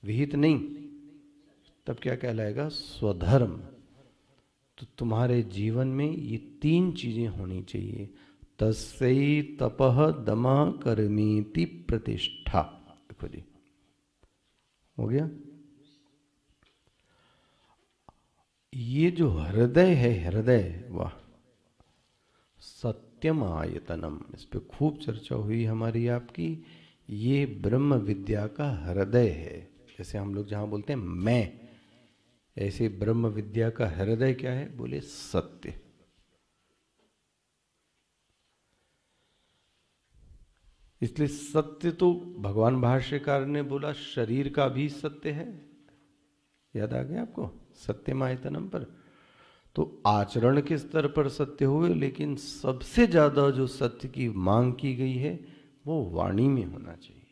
विहित नहीं, तब क्या कहलाएगा? स्वधर्म। तो तुम्हारे जीवन में ये 3 चीजें होनी चाहिए। तस्यै तपः दमः कर्मेति प्रतिष्ठा। देखो जी, हो गया? ये जो हृदय है, हृदय, वाह, सत्यम आयतनम, इस पे खूब चर्चा हुई हमारी आपकी। ये ब्रह्म विद्या का हृदय है। जैसे हम लोग जहां बोलते हैं मैं, ऐसे ब्रह्म विद्या का हृदय क्या है? बोले सत्य। इसलिए सत्य तो भगवान भाष्यकार ने बोला शरीर का भी सत्य है, याद आ गया आपको, सत्यमायतनम पर। तो आचरण के स्तर पर सत्य हुए, लेकिन सबसे ज्यादा जो सत्य की मांग की गई है वो वाणी में होना चाहिए।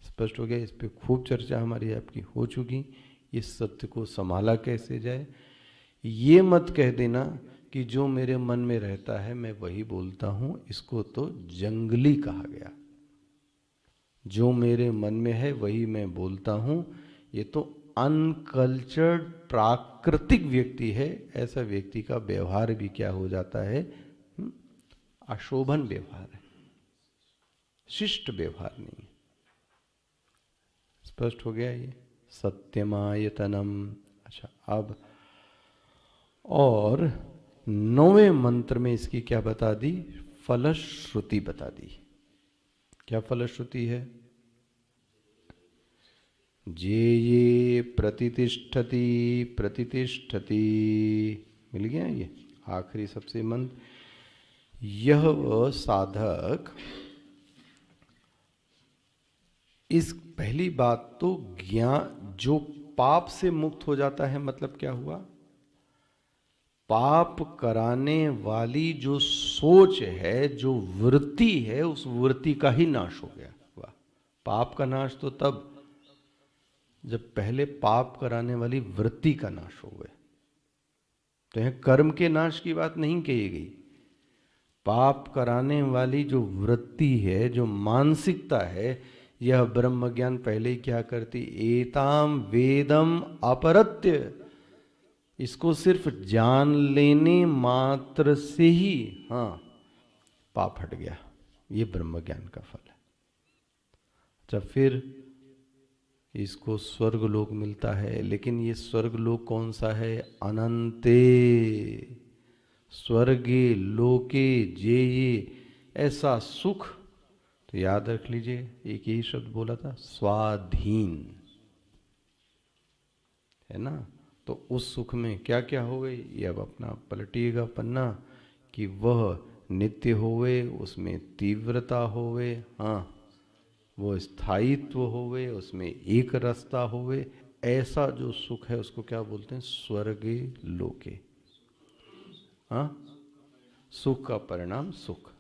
स्पष्ट हो गया? इस पे खूब चर्चा हमारी आपकी हो चुकी। इस सत्य को संभाला कैसे जाए? ये मत कह देना कि जो मेरे मन में रहता है मैं वही बोलता हूं, इसको तो जंगली कहा गया। जो मेरे मन में है वही मैं बोलता हूं, ये तो अनकल्चर्ड प्राकृतिक व्यक्ति है। ऐसा व्यक्ति का व्यवहार भी क्या हो जाता है? अशोभन व्यवहार है, शिष्ट व्यवहार नहीं। स्पष्ट हो गया ये? सत्यमायतनम। अच्छा, अब और 9वें मंत्र में इसकी क्या बता दी? फलश्रुति बता दी। क्या फलश्रुति है? जे ये प्रतितिष्ठति प्रतितिष्ठति। मिल गया ये आखिरी सबसे मंत्र। यह साधक, इस पहली बात तो ज्ञान, जो पाप से मुक्त हो जाता है, मतलब क्या हुआ? पाप कराने वाली जो सोच है, जो वृत्ति है, उस वृत्ति का ही नाश हो गया। वाह! पाप का नाश तो तब जब पहले पाप कराने वाली वृत्ति का नाश हो गया। तो यह कर्म के नाश की बात नहीं कही गई। पाप कराने वाली जो वृत्ति है, जो मानसिकता है, यह ब्रह्म ज्ञान पहले ही क्या करती? एताम वेदम अपरत्य। इसको सिर्फ जान लेने मात्र से ही पाप हट गया। ये ब्रह्म ज्ञान का फल है। जब फिर इसको स्वर्ग लोक मिलता है, लेकिन ये स्वर्ग लोक कौन सा है? अनंते स्वर्गे लोके जेये। ऐसा सुख तो याद रख लीजिए, एक यही शब्द बोला था, स्वाधीन, है ना? तो उस सुख में क्या क्या हो गई? ये अब अपना पलटिएगा पन्ना, कि वह नित्य होवे, उसमें तीव्रता होवे, वो स्थायित्व होवे, उसमें एक रसता होवे। ऐसा जो सुख है उसको क्या बोलते हैं? स्वर्गे लोके। सुख का परिणाम सुख।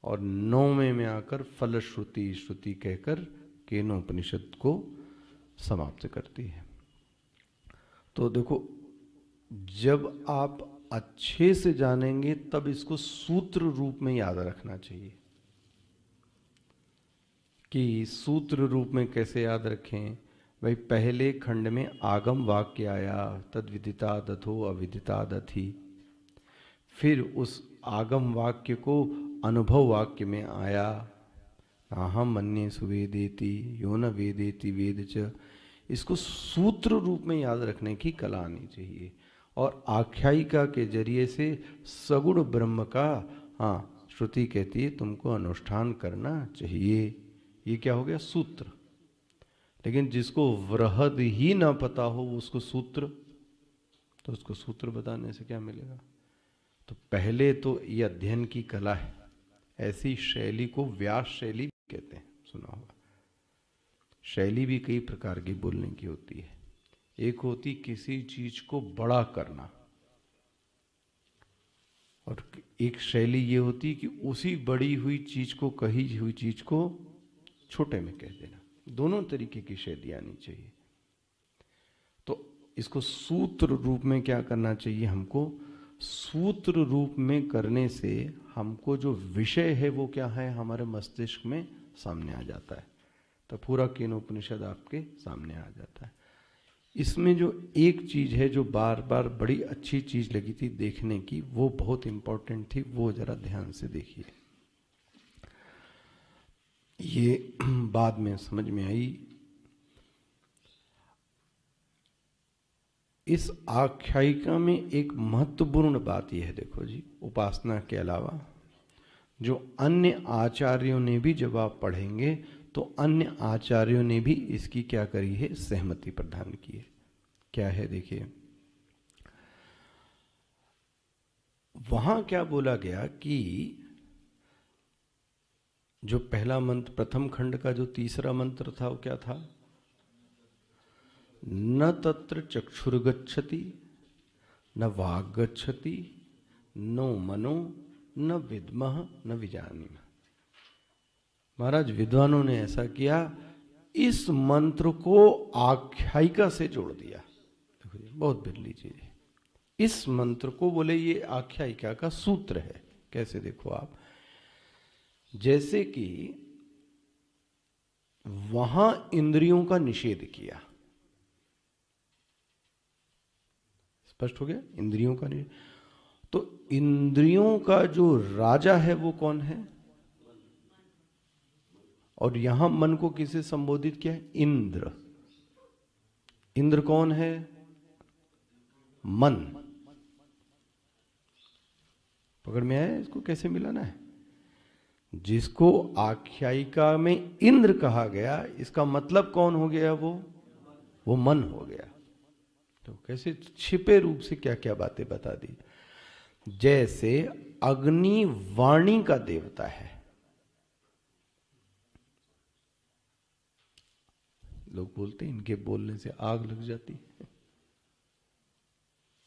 और 9वें में आकर फलश्रुति श्रुति कहकर केनोपनिषद को समाप्त करती है। तो देखो, जब आप अच्छे से जानेंगे तब इसको सूत्र रूप में याद रखना चाहिए। कि सूत्र रूप में कैसे याद रखें? भाई, पहले खंड में आगम वाक्य आया, तद विदिता दथो अविदिता दथी। फिर उस आगम वाक्य को अनुभव वाक्य में आया, अहम मन्ये सुवेदेति यो न वेदेति वेद च। इसको सूत्र रूप में याद रखने की कला आनी चाहिए। और आख्यायिका के जरिए से सगुण ब्रह्म का श्रुति कहती है तुमको अनुष्ठान करना चाहिए। ये क्या हो गया? सूत्र। लेकिन जिसको वृहद ही ना पता हो उसको सूत्र, तो उसको सूत्र बताने से क्या मिलेगा? तो पहले तो ये अध्ययन की कला है। ऐसी शैली को व्यास शैली कहते हैं, सुना होगा। शैली भी कई प्रकार की बोलने की होती है। एक होती किसी चीज को बड़ा करना, और एक शैली ये होती कि उसी बड़ी हुई चीज को, कही हुई चीज को छोटे में कह देना। दोनों तरीके की शैली आनी चाहिए। तो इसको सूत्र रूप में क्या करना चाहिए हमको? सूत्र रूप में करने से हमको जो विषय है वो क्या है? हमारे मस्तिष्क में सामने आ जाता है। तो पूरा केनोपनिषद आपके सामने आ जाता है। इसमें जो एक चीज है जो बार बार बड़ी अच्छी चीज लगी थी देखने की, वो बहुत इंपॉर्टेंट थी, वो जरा ध्यान से देखिए। ये बाद में समझ में आई। इस आख्यायिका में एक महत्वपूर्ण बात यह है, देखो जी, उपासना के अलावा जो अन्य आचार्यों ने भी, जब आप पढ़ेंगे तो अन्य आचार्यों ने भी इसकी क्या करी है, सहमति प्रदान की है। क्या है देखिए, वहां क्या बोला गया कि जो पहला मंत्र, प्रथम खंड का जो तीसरा मंत्र था वो क्या था, न तत्र चक्षुर्गच्छति न वाग गच्छति नो मनो न विद्मः न विजानीमः। महाराज विद्वानों ने ऐसा किया, इस मंत्र को आख्यायिका से जोड़ दिया। बहुत बिरली चीज है। इस मंत्र को बोले ये आख्यायिका का सूत्र है। कैसे, देखो आप, जैसे कि वहां इंद्रियों का निषेध किया, स्पष्ट हो गया, इंद्रियों का निषेध, तो इंद्रियों का जो राजा है वो कौन है, और यहां मन को किसे संबोधित किया है, इंद्र। इंद्र कौन है, मन। पकड़ में आया, इसको कैसे मिलाना है। जिसको आख्यायिका में इंद्र कहा गया, इसका मतलब कौन हो गया, वो मन हो गया। तो कैसे छिपे रूप से क्या क्या बातें बता दी। जैसे अग्नि वाणी का देवता है। लोग बोलते हैं इनके बोलने से आग लग जाती है,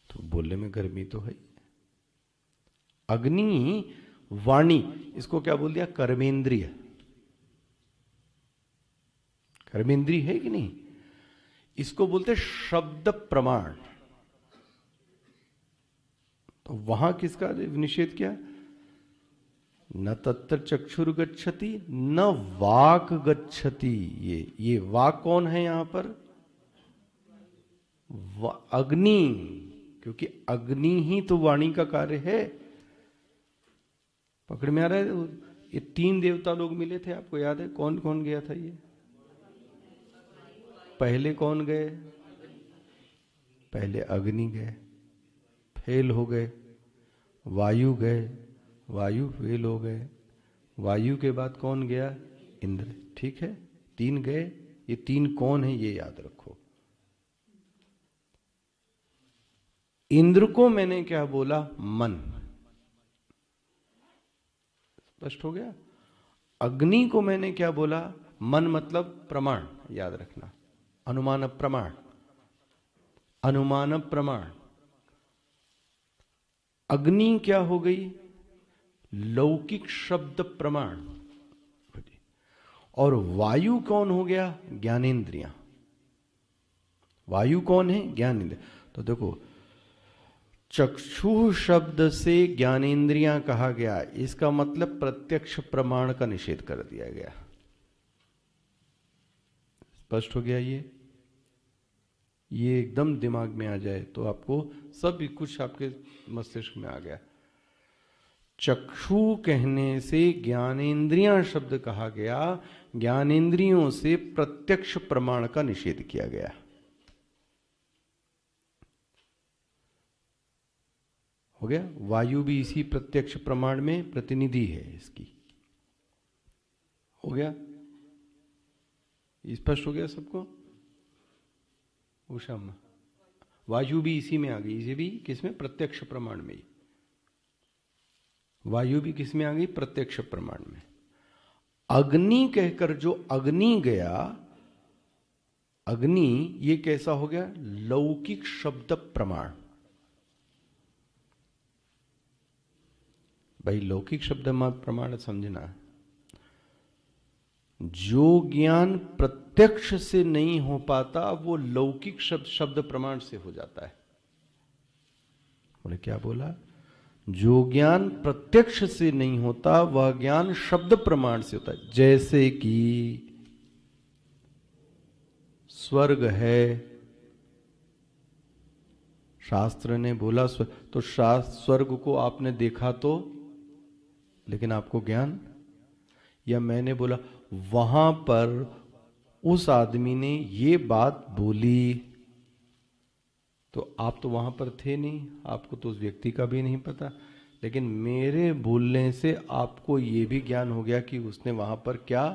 तो बोलने में गर्मी तो है। अग्नि वाणी, इसको क्या बोल दिया, कर्मेंद्रिय। कर्मेंद्रिय है कि नहीं, इसको बोलते शब्द प्रमाण। तो वहां किसका निषेध किया, न तत्र चक्षुर गच्छति न वाक गच्छति। ये वाक कौन है यहां पर, अग्नि, क्योंकि अग्नि ही तो वाणी का कार्य है। पकड़ में आ रहा है। ये तीन देवता लोग मिले थे, आपको याद है, कौन कौन गया था ये, पहले कौन गए, पहले अग्नि गए, फेल हो गए, वायु गए, वायु फेल हो गए, वायु के बाद कौन गया, इंद्र। ठीक है, तीन गए। ये तीन कौन है ये याद रखो। इंद्र को मैंने क्या बोला, मन, स्पष्ट हो गया। अग्नि को मैंने क्या बोला, मन मतलब प्रमाण, याद रखना, अनुमान प्रमाण, अनुमान प्रमाण। अग्नि क्या हो गई, लौकिक शब्द प्रमाण। और वायु कौन हो गया, ज्ञानेंद्रियां। वायु कौन है, ज्ञानेंद्रिय। तो देखो, चक्षु शब्द से ज्ञानेंद्रियां कहा गया, इसका मतलब प्रत्यक्ष प्रमाण का निषेध कर दिया गया। स्पष्ट हो गया। ये एकदम दिमाग में आ जाए तो आपको सब कुछ आपके मस्तिष्क में आ गया। चक्षु कहने से ज्ञानेंद्रियां शब्द कहा गया, ज्ञानेंद्रियों से प्रत्यक्ष प्रमाण का निषेध किया गया। हो गया। वायु भी इसी प्रत्यक्ष प्रमाण में प्रतिनिधि है इसकी। हो गया, स्पष्ट हो गया सबको। उषा, वायु भी इसी में आ गई, इसे भी किसमें, प्रत्यक्ष प्रमाण में। वायु भी किस में आ गई, प्रत्यक्ष प्रमाण में। अग्नि कहकर जो अग्नि गया, अग्नि ये कैसा हो गया, लौकिक शब्द प्रमाण। भाई लौकिक शब्द प्रमाण समझना, जो ज्ञान प्रत्यक्ष से नहीं हो पाता वो लौकिक शब्द प्रमाण से हो जाता है। बोले क्या बोला, जो ज्ञान प्रत्यक्ष से नहीं होता वह ज्ञान शब्द प्रमाण से होता है। जैसे कि स्वर्ग है, शास्त्र ने बोला तो स्वर्ग को आपने देखा तो, लेकिन आपको ज्ञान, या मैंने बोला वहां पर उस आदमी ने ये बात बोली, तो आप तो वहां पर थे नहीं, आपको तो उस व्यक्ति का भी नहीं पता। लेकिन मेरे बोलने से आपको ये भी ज्ञान हो गया कि उसने वहां पर क्या,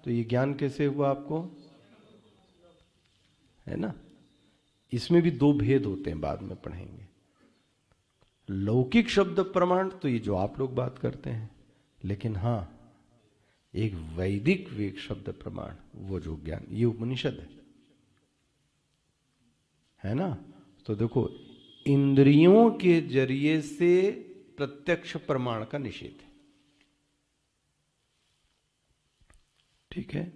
तो ये ज्ञान कैसे हुआ आपको, है ना। इसमें भी दो भेद होते हैं, बाद में पढ़ेंगे। लौकिक शब्द प्रमाण तो ये जो आप लोग बात करते हैं, लेकिन हाँ एक वैदिक वेद शब्द प्रमाण, वो जो ज्ञान, ये उपनिषद है ना। तो देखो, इंद्रियों के जरिए से प्रत्यक्ष प्रमाण का निषेध है, ठीक है,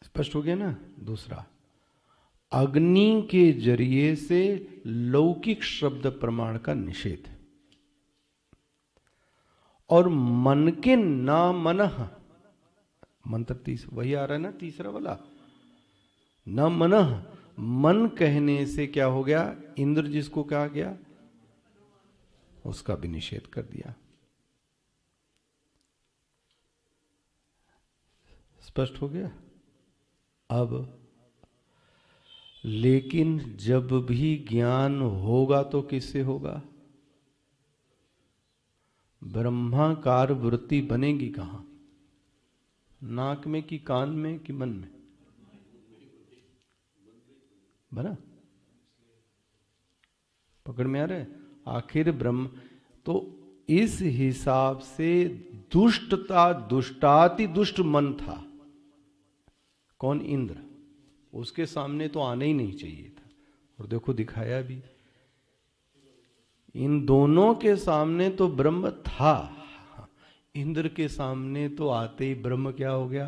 स्पष्ट हो गया ना। दूसरा, अग्नि के जरिए से लौकिक शब्द प्रमाण का निषेध, और मन के ना मनः, मंत्र वही आ रहा है ना तीसरा वाला, न मनः, मन कहने से क्या हो गया, इंद्र जिसको कहा गया उसका भी निषेध कर दिया। स्पष्ट हो गया। अब लेकिन जब भी ज्ञान होगा तो किससे होगा, ब्रह्माकार वृत्ति बनेगी कहां, नाक में कि कान में कि मन में, बना, पकड़ में आ रहा है। आखिर ब्रह्म, तो इस हिसाब से दुष्टता, दुष्टाति दुष्ट मन था कौन, इंद्र, उसके सामने तो आना ही नहीं चाहिए था, और देखो दिखाया भी। इन दोनों के सामने तो ब्रह्म था, इंद्र के सामने तो आते ही ब्रह्म क्या हो गया,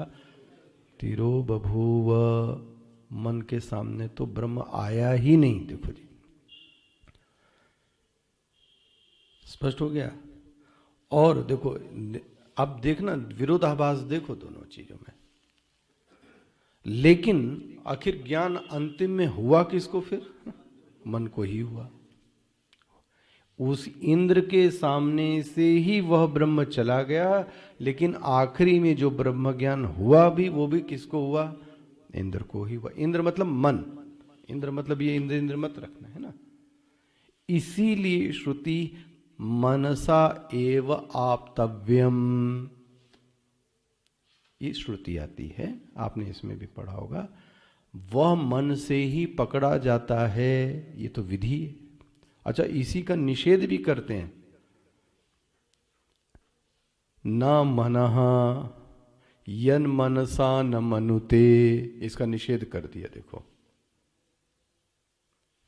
तिरो बभूव, मन के सामने तो ब्रह्म आया ही नहीं। देखो जी, स्पष्ट हो गया। और देखो, अब देखना विरोधाभास देखो दोनों चीजों में। लेकिन आखिर ज्ञान अंतिम में हुआ किसको फिर, मन को ही हुआ। उस इंद्र के सामने से ही वह ब्रह्म चला गया, लेकिन आखिरी में जो ब्रह्म ज्ञान हुआ भी, वो भी किसको हुआ, इंद्र को ही हुआ। इंद्र मतलब मन, इंद्र मतलब ये इंद्र इंद्र मत रखना, है ना। इसीलिए श्रुति मनसा एव आप्तव्यम, ये श्रुति आती है, आपने इसमें भी पढ़ा होगा, वह मन से ही पकड़ा जाता है, ये तो विधि है। अच्छा, इसी का निषेध भी करते हैं, न मनः यन मनसा न मनुते, इसका निषेध कर दिया। देखो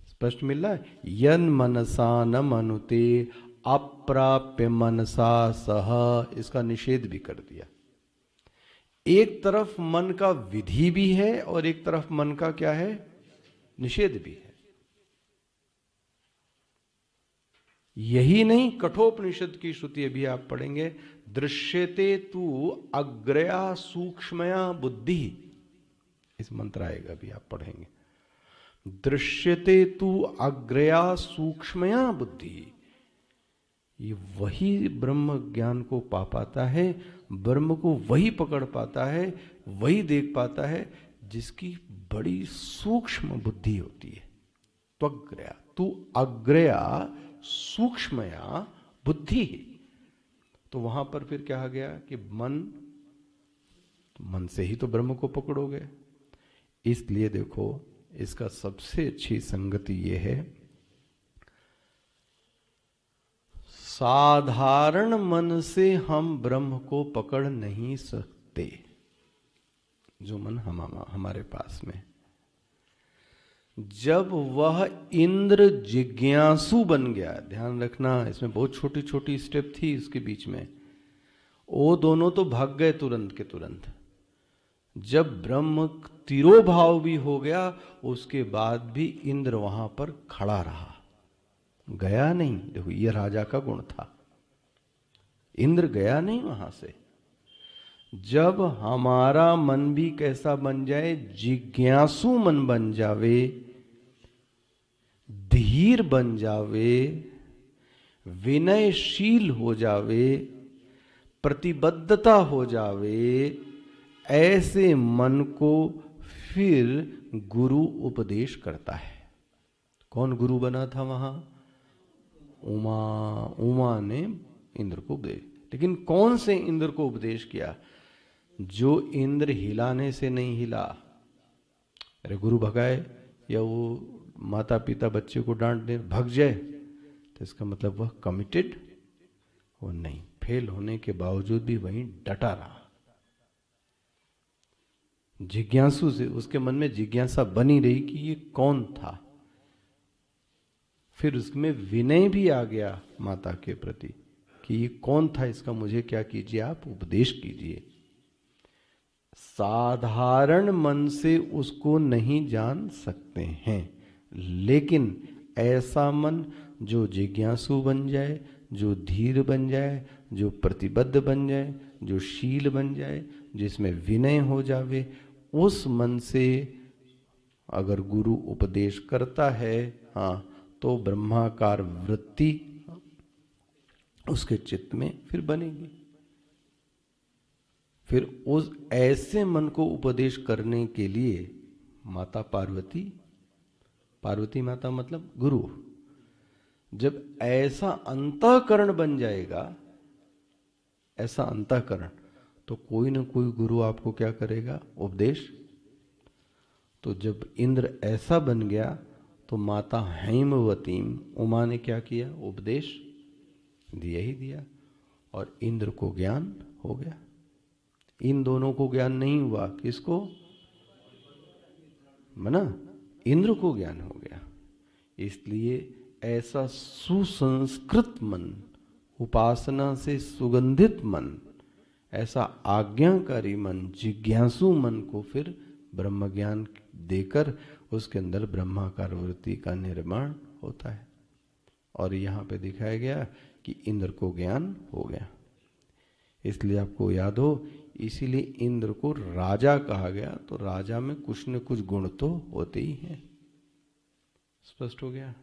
स्पष्ट मिल रहा है, यन मनसा न मनुते अप्राप्य मनसा सह, इसका निषेध भी कर दिया। एक तरफ मन का विधि भी है और एक तरफ मन का क्या है, निषेध भी है। यही नहीं, कठोपनिषद की श्रुति अभी आप पढ़ेंगे, दृश्यते तू अग्रया सूक्ष्मया बुद्धि, इस मंत्र आएगा अभी आप पढ़ेंगे, दृश्यते तू अग्रया सूक्ष्मया बुद्धि। ये वही ब्रह्म ज्ञान को पा पाता है, ब्रह्म को वही पकड़ पाता है, वही देख पाता है जिसकी बड़ी सूक्ष्म बुद्धि होती है। त्वग्रया, तू अग्रया सूक्ष्मया बुद्धि। तो वहां पर फिर क्या आ गया कि मन, तो मन से ही तो ब्रह्म को पकड़ोगे। इसलिए देखो, इसका सबसे अच्छी संगति ये है, साधारण मन से हम ब्रह्म को पकड़ नहीं सकते, जो मन हमारे पास में। जब वह इंद्र जिज्ञासु बन गया, ध्यान रखना इसमें बहुत छोटी छोटी स्टेप थी इसके बीच में, वो दोनों तो भाग गए तुरंत के तुरंत। जब ब्रह्म तिरोभाव भी हो गया, उसके बाद भी इंद्र वहां पर खड़ा रहा, गया नहीं। देखो ये राजा का गुण था, इंद्र गया नहीं वहां से। जब हमारा मन भी कैसा बन जाए, जिज्ञासु मन बन जावे, धीर बन जावे, विनयशील हो जावे, प्रतिबद्धता हो जावे, ऐसे मन को फिर गुरु उपदेश करता है। कौन गुरु बना था वहां, उमा ने इंद्र को उपदेश, लेकिन कौन से इंद्र को उपदेश किया? जो इंद्र हिलाने से नहीं हिला। अरे गुरु भगाए या वो माता पिता बच्चे को डांट दे भग जाए तो इसका मतलब वह कमिटेड, वो नहीं, फेल होने के बावजूद भी वहीं डटा रहा। जिज्ञासु से उसके मन में जिज्ञासा बनी रही कि ये कौन था। फिर उसमें विनय भी आ गया माता के प्रति कि ये कौन था, इसका मुझे क्या कीजिए, आप उपदेश कीजिए। साधारण मन से उसको नहीं जान सकते हैं, लेकिन ऐसा मन जो जिज्ञासु बन जाए, जो धीर बन जाए, जो प्रतिबद्ध बन जाए, जो शील बन जाए, जिसमें विनय हो जावे, उस मन से अगर गुरु उपदेश करता है, हाँ, तो ब्रह्माकार वृत्ति उसके चित्त में फिर बनेगी। फिर उस ऐसे मन को उपदेश करने के लिए माता पार्वती, पार्वती माता मतलब गुरु, जब ऐसा अंतःकरण बन जाएगा, ऐसा अंतःकरण, तो कोई ना कोई गुरु आपको क्या करेगा, उपदेश। तो जब इंद्र ऐसा बन गया तो माता हैमवतीम उमा ने क्या किया, उपदेश दिया ही दिया, और इंद्र को ज्ञान हो गया। इन दोनों को ज्ञान नहीं हुआ, किसको? मना इंद्र को ज्ञान हो गया। इसलिए ऐसा सुसंस्कृत मन, उपासना से सुगंधित मन, ऐसा आज्ञाकारी मन, जिज्ञासु मन को फिर ब्रह्म ज्ञान देकर उसके अंदर ब्रह्माकार वृत्ति का निर्माण होता है। और यहाँ पे दिखाया गया कि इंद्र को ज्ञान हो गया। इसलिए आपको याद हो, इसीलिए इंद्र को राजा कहा गया। तो राजा में कुछ न कुछ गुण तो होते ही हैं। स्पष्ट हो गया?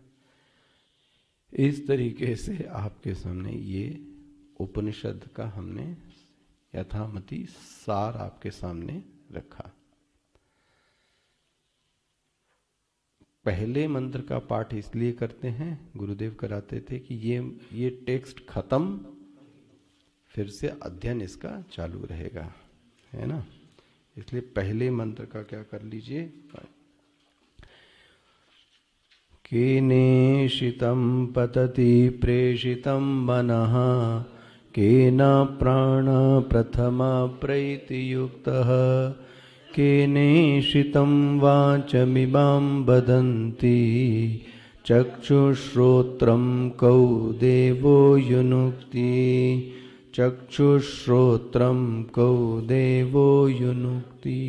इस तरीके से आपके सामने ये उपनिषद का हमने यथामति सार आपके सामने रखा। पहले मंत्र का पाठ इसलिए करते हैं, गुरुदेव कराते थे कि ये टेक्स्ट खत्म, फिर से अध्ययन इसका चालू रहेगा, है ना। इसलिए पहले मंत्र का क्या कर लीजिए, केनेशितं पतति प्रेषितं मनः, केन प्राण प्रथमा प्रैतियुक्तः, केनेशितं वाचमिमां वदन्ति, चक्षुश्रोत्रं कौ देवो युनुक्ति, चक्षुश्रोत्रं कौ देवो युनुक्ति।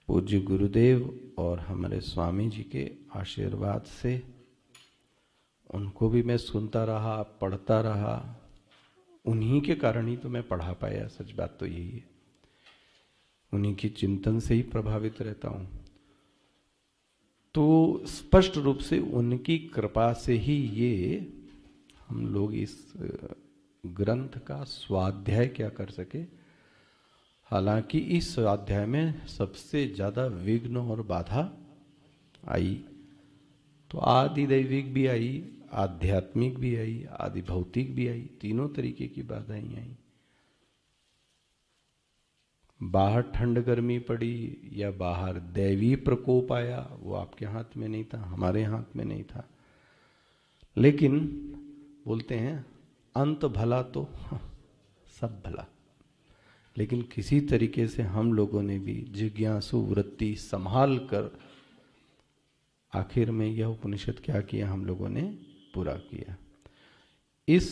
पूज्य गुरुदेव और हमारे स्वामी जी के आशीर्वाद से उनको भी मैं सुनता रहा, पढ़ता रहा, उन्हीं के कारण ही तो मैं पढ़ा पाया। सच बात तो यही है, उन्हीं की चिंतन से ही प्रभावित रहता हूँ। तो स्पष्ट रूप से उनकी कृपा से ही ये हम लोग इस ग्रंथ का स्वाध्याय क्या कर सके। हालांकि इस स्वाध्याय में सबसे ज्यादा विघ्न और बाधा आई, तो आदि दैविक भी आई, आध्यात्मिक भी आई, आदि भौतिक भी आई, तीनों तरीके की बाधाएं आई। बाहर ठंड गर्मी पड़ी या बाहर दैवी प्रकोप आया, वो आपके हाथ में नहीं था, हमारे हाथ में नहीं था। लेकिन बोलते हैं अंत भला तो सब भला। लेकिन किसी तरीके से हम लोगों ने भी जिज्ञासु वृत्ति संभाल कर आखिर में यह उपनिषद क्या किया, हम लोगों ने पूरा किया। इस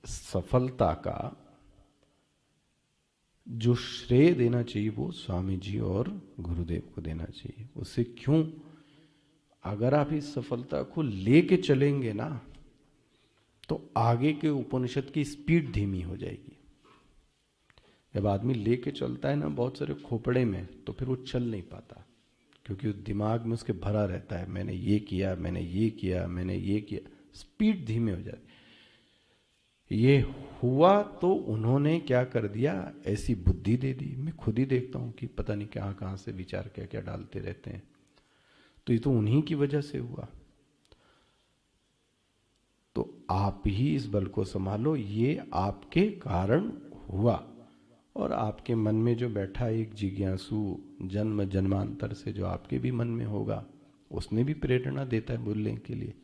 सफलता का जो श्रेय देना चाहिए वो स्वामी जी और गुरुदेव को देना चाहिए। उससे क्यों, अगर आप इस सफलता को लेके चलेंगे ना, तो आगे के उपनिषद की स्पीड धीमी हो जाएगी। जब आदमी लेके चलता है ना बहुत सारे खोपड़े में, तो फिर वो चल नहीं पाता, क्योंकि दिमाग में उसके भरा रहता है, मैंने ये किया, मैंने ये किया, मैंने ये किया, स्पीड धीमे हो जाती। ये हुआ तो उन्होंने क्या कर दिया, ऐसी बुद्धि दे दी। मैं खुद ही देखता हूं कि पता नहीं कहां कहां से विचार क्या क्या डालते रहते हैं। तो ये तो उन्हीं की वजह से हुआ। आप ही इस बल को संभालो, ये आपके कारण हुआ। और आपके मन में जो बैठा एक जिज्ञासु जन्म जन्मांतर से जो आपके भी मन में होगा, उसने भी प्रेरणा देता है बोलने के लिए।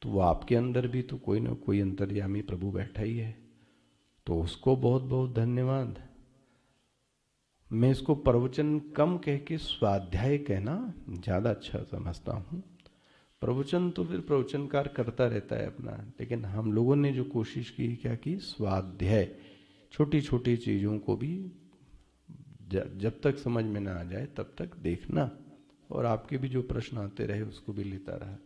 तो वो आपके अंदर भी तो कोई ना कोई अंतर्यामी प्रभु बैठा ही है, तो उसको बहुत बहुत धन्यवाद। मैं इसको प्रवचन कम कह के स्वाध्याय कहना ज़्यादा अच्छा समझता हूँ। प्रवचन तो फिर प्रवचनकार करता रहता है अपना, लेकिन हम लोगों ने जो कोशिश की क्या की, स्वाध्याय छोटी छोटी चीज़ों को भी जब तक समझ में ना आ जाए तब तक देखना, और आपके भी जो प्रश्न आते रहे उसको भी लेता रहा।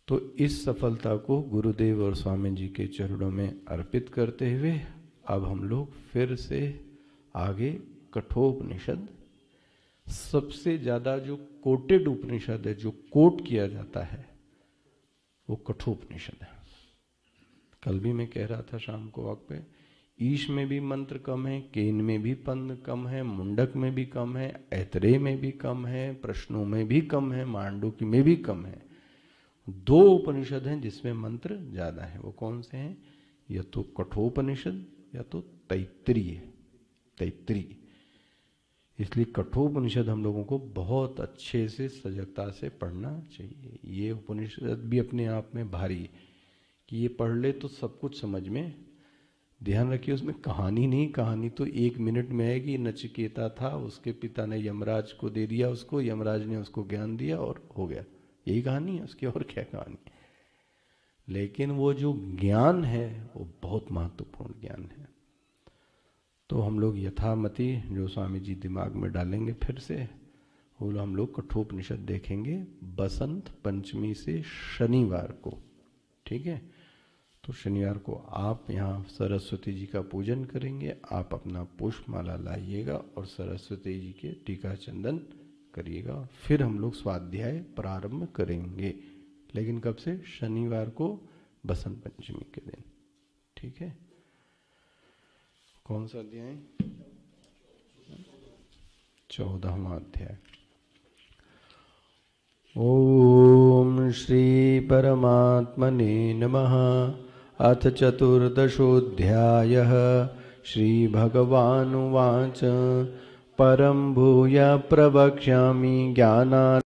तो इस सफलता को गुरुदेव और स्वामी जी के चरणों में अर्पित करते हुए अब हम लोग फिर से आगे कठोपनिषद, सबसे ज्यादा जो कोटेड उपनिषद है, जो कोट किया जाता है, वो कठोपनिषद है। कल भी मैं कह रहा था शाम को वक्त पे, ईश में भी मंत्र कम है, केन में भी पद कम है, मुंडक में भी कम है, ऐतरेय में भी कम है, प्रश्नों में भी कम है, मांडुक्य में भी कम है। 2 उपनिषद हैं जिसमें मंत्र ज्यादा है। वो कौन से हैं? या तो कठोपनिषद या तो तैत्तिरीय। इसलिए कठोपनिषद हम लोगों को बहुत अच्छे से सजगता से पढ़ना चाहिए। ये उपनिषद भी अपने आप में भारी है कि ये पढ़ ले तो सब कुछ समझ में। ध्यान रखिए उसमें कहानी नहीं, कहानी तो 1 मिनट में आएगी। नचिकेता था, उसके पिता ने यमराज को दे दिया उसको, यमराज ने उसको ज्ञान दिया और हो गया, यही कहानी है उसकी, और क्या कहानी। लेकिन वो जो ज्ञान है वो बहुत महत्वपूर्ण ज्ञान है। तो हम लोग यथामति जो स्वामी जी दिमाग में डालेंगे फिर से, वो हम लोग कठोपनिषद देखेंगे बसंत पंचमी से शनिवार को। ठीक है, तो शनिवार को आप यहाँ सरस्वती जी का पूजन करेंगे, आप अपना पुष्पमाला लाइएगा और सरस्वती जी के टीका चंदन करिएगा। फिर हम लोग स्वाध्याय प्रारंभ करेंगे, लेकिन कब से? शनिवार को बसंत पंचमी के दिन। ठीक है, कौन सा अध्याय? 14वां अध्याय। ओम श्री परमात्मने नमः। अथ चतुर्दशोऽध्यायः। श्री भगवानुवाच परं भूय प्रवक्ष्यामि ज्ञानात्